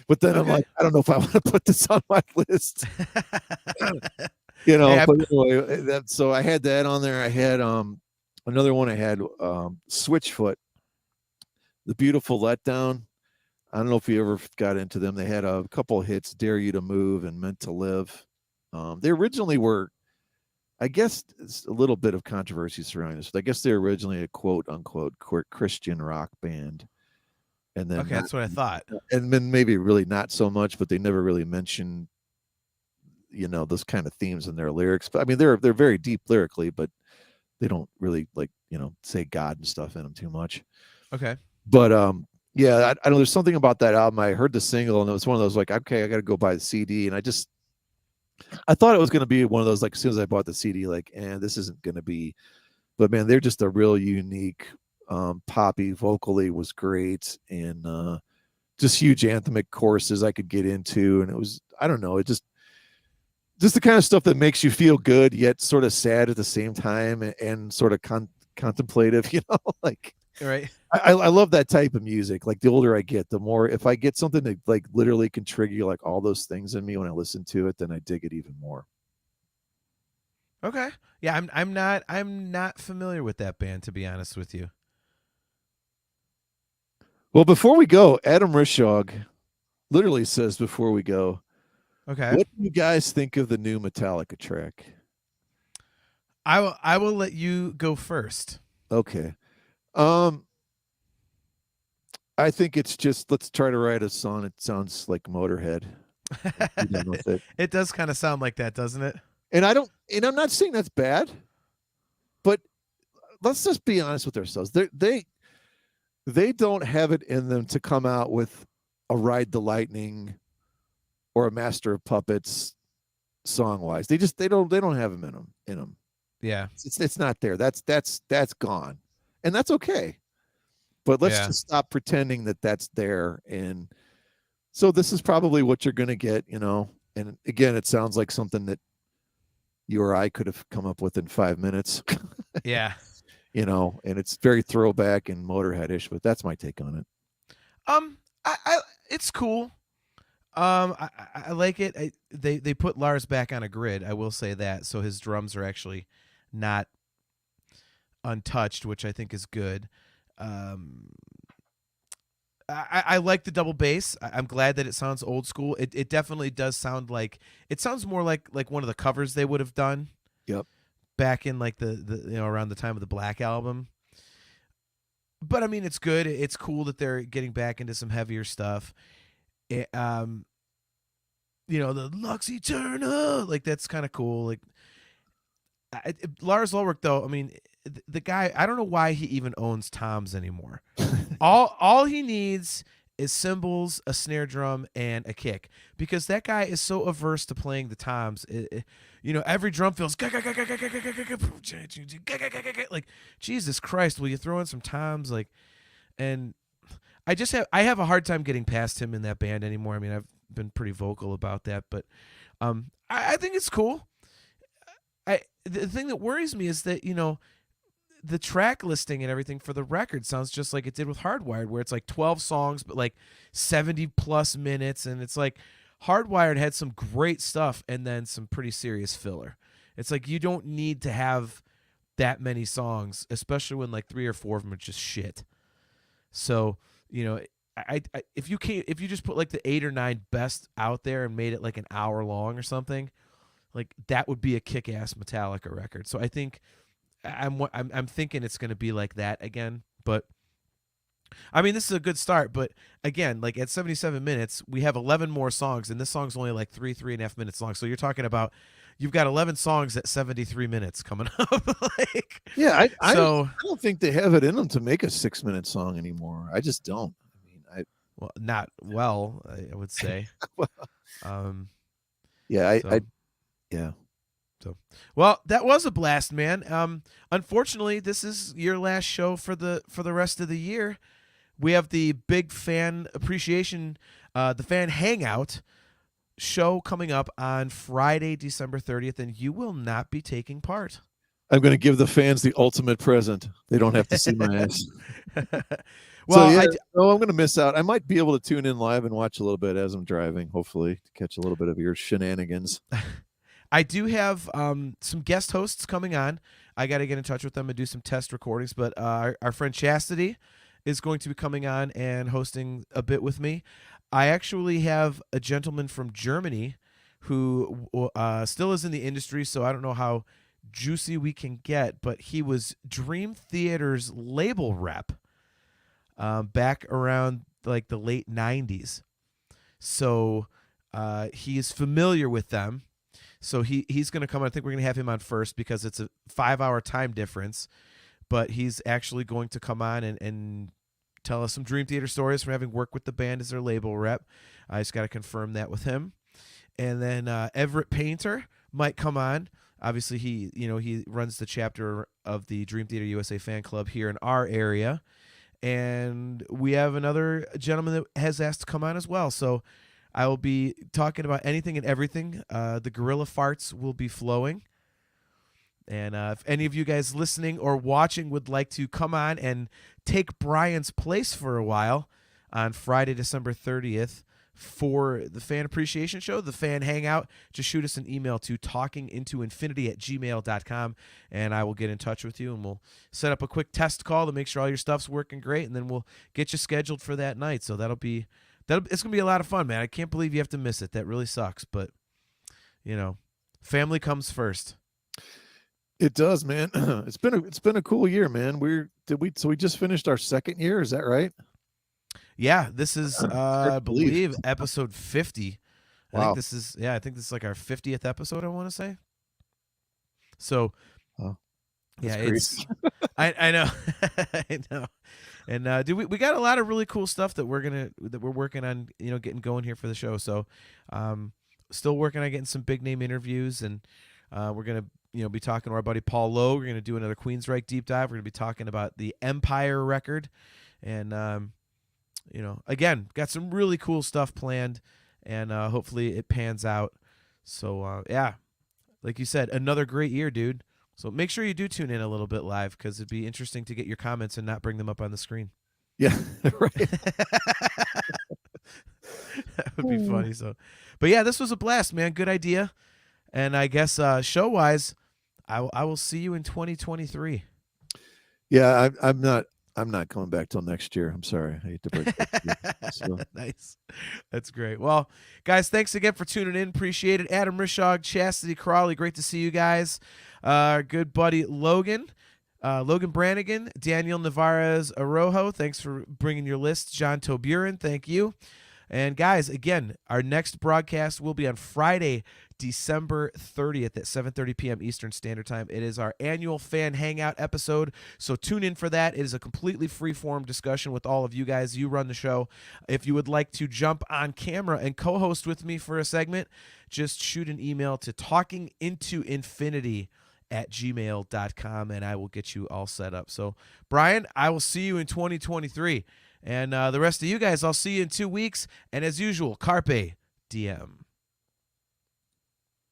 S3: But then I'm like, I don't know if I want to put this on my list. But anyway, so I had that on there. I had another one. I had Switchfoot, The Beautiful Letdown. I don't know if you ever got into them. They had a couple of hits, Dare You to Move and Meant to Live. They originally were, I guess, it's a little bit of controversy surrounding this. I guess they're originally a quote unquote Christian rock band. And then
S2: that's what I thought.
S3: And then maybe really not so much, but they never really mentioned, those kind of themes in their lyrics. But I mean, they're very deep lyrically, but they don't really say God and stuff in them too much.
S2: Okay.
S3: But yeah, I know there's something about that album. I heard the single and it was one of those like, okay, I got to go buy the CD, and I thought it was going to be one of those like as soon as I bought the CD, like, and this isn't going to be. But man, they're just a real unique. Poppy vocally was great, and just huge anthemic choruses I could get into, and it was I don't know, it just the kind of stuff that makes you feel good yet sort of sad at the same time, and sort of contemplative, like
S2: All right.
S3: I love that type of music. Like the older I get, the more if I get something that like literally can trigger like all those things in me when I listen to it, then I dig it even more.
S2: Okay. Yeah, I'm not familiar with that band, to be honest with you.
S3: Well, before we go, Adam Rishog literally says before we go,
S2: Okay.
S3: what do you guys think of the new Metallica track?
S2: I will let you go first.
S3: Okay. I think it's just let's try to write a song. It sounds like Motorhead. Be done with it.
S2: It does kind of sound like that, doesn't it?
S3: And I'm not saying that's bad, but let's just be honest with ourselves. They don't have it in them to come out with a Ride the Lightning or a Master of Puppets song wise. They don't have them in them.
S2: Yeah.
S3: It's not there. That's gone. And that's okay. But let's
S2: Yeah.
S3: just stop pretending that that's there. And so this is probably what you're going to get, And again, it sounds like something that you or I could have come up with in 5 minutes.
S2: Yeah.
S3: And it's very throwback and Motorhead-ish, but that's my take on it.
S2: I it's cool. I like it. They put Lars back on a grid. I will say that. So his drums are actually not untouched, which I think is good. I like the double bass. I'm glad that it sounds old school. It definitely does sound like it sounds more like one of the covers they would have done.
S3: Yep.
S2: Back in like the around the time of the Black Album. But I mean, it's good. It's cool that they're getting back into some heavier stuff. The Lux Eterna, like that's kind of cool. Like Lars Ulrich, though, I mean, the guy, I don't know why he even owns toms anymore. all he needs is cymbals, a snare drum, and a kick, because that guy is so averse to playing the toms. Every drum feels like, Jesus Christ, will you throw in some toms? Like, and I have a hard time getting past him in that band anymore. I mean, I've been pretty vocal about that, but I think it's cool. The thing that worries me is that the track listing and everything for the record sounds just like it did with Hardwired, where it's like 12 songs but like 70 plus minutes, and it's like Hardwired had some great stuff and then some pretty serious filler. It's like you don't need to have that many songs, especially when like 3 or 4 of them are just shit. So if you just put like the 8 or 9 best out there and made it like an hour long or something, like that would be a kick-ass Metallica record. So I think I'm thinking it's going to be like that again. But I mean, this is a good start. But again, like at 77 minutes, we have 11 more songs, and this song's only like 3.5 minutes long. So you're talking about you've got 11 songs at 73 minutes coming up.
S3: Yeah, I don't think they have it in them to make a 6-minute song anymore. I just don't. I
S2: would say.
S3: Yeah.
S2: So, well, that was a blast, man. Unfortunately, this is your last show for the rest of the year. We have the big fan appreciation, the fan hangout show coming up on Friday, December 30th, and you will not be taking part.
S3: I'm going to give the fans the ultimate present. They don't have to see my ass.
S2: Well,
S3: I'm going to miss out. I might be able to tune in live and watch a little bit as I'm driving, hopefully, to catch a little bit of your shenanigans.
S2: I do have some guest hosts coming on. I got to get in touch with them and do some test recordings, but our friend Chastity is going to be coming on and hosting a bit with me. I actually have a gentleman from Germany who still is in the industry, so I don't know how juicy we can get, but he was Dream Theater's label rep back around like the late 90s. So he is familiar with them. So he's going to come. I think we're going to have him on first because it's a 5-hour time difference. But he's actually going to come on and tell us some Dream Theater stories from having worked with the band as their label rep. I just got to confirm that with him. And then Everett Painter might come on. Obviously, he runs the chapter of the Dream Theater USA fan club here in our area. And we have another gentleman that has asked to come on as well. So I will be talking about anything and everything. The gorilla farts will be flowing. And if any of you guys listening or watching would like to come on and take Brian's place for a while on Friday, December 30th for the Fan Appreciation Show, the Fan Hangout, just shoot us an email to talkingintoinfinity@gmail.com, and I will get in touch with you, and we'll set up a quick test call to make sure all your stuff's working great, and then we'll get you scheduled for that night. So it's going to be a lot of fun, man. I can't believe you have to miss it. That really sucks, but, family comes first.
S3: It does, man. It's been a cool year, man. We just finished our second year, is that right?
S2: Yeah, this is I believe episode 50.
S3: Wow.
S2: I think this is like our 50th episode, I want to say. So yeah,
S3: crazy.
S2: I know. I know. And we got a lot of really cool stuff that we're working on, getting going here for the show. So still working on getting some big name interviews, and we're going to be talking to our buddy Paul Lowe. We're going to do another Queensryche deep dive. We're going to be talking about the Empire record, and again, got some really cool stuff planned, and hopefully it pans out. So yeah, like you said, another great year, dude. So make sure you do tune in a little bit live, because it'd be interesting to get your comments and not bring them up on the screen.
S3: Yeah, right.
S2: That would be funny. So, but yeah, this was a blast, man. Good idea. And I guess show wise, I will see you in 2023.
S3: Yeah, I'm not coming back till next year. I'm sorry. I hate to break it. So.
S2: Nice. That's great. Well, guys, thanks again for tuning in. Appreciate it. Adam Rishog, Chastity Crawley, great to see you guys. Our good buddy Logan Brannigan, Daniel Navarez Arojo, thanks for bringing your list. John Toburin, thank you. And guys, again, our next broadcast will be on Friday, December 30th at 7:30 p.m. Eastern Standard Time. It is our annual Fan Hangout episode, so tune in for that. It is a completely free-form discussion with all of you guys. You run the show. If you would like to jump on camera and co-host with me for a segment, just shoot an email to talkingintoinfinity@gmail.com, and I will get you all set up. So, Brian, I will see you in 2023. And the rest of you guys, I'll see you in 2 weeks. And as usual, Carpe Diem.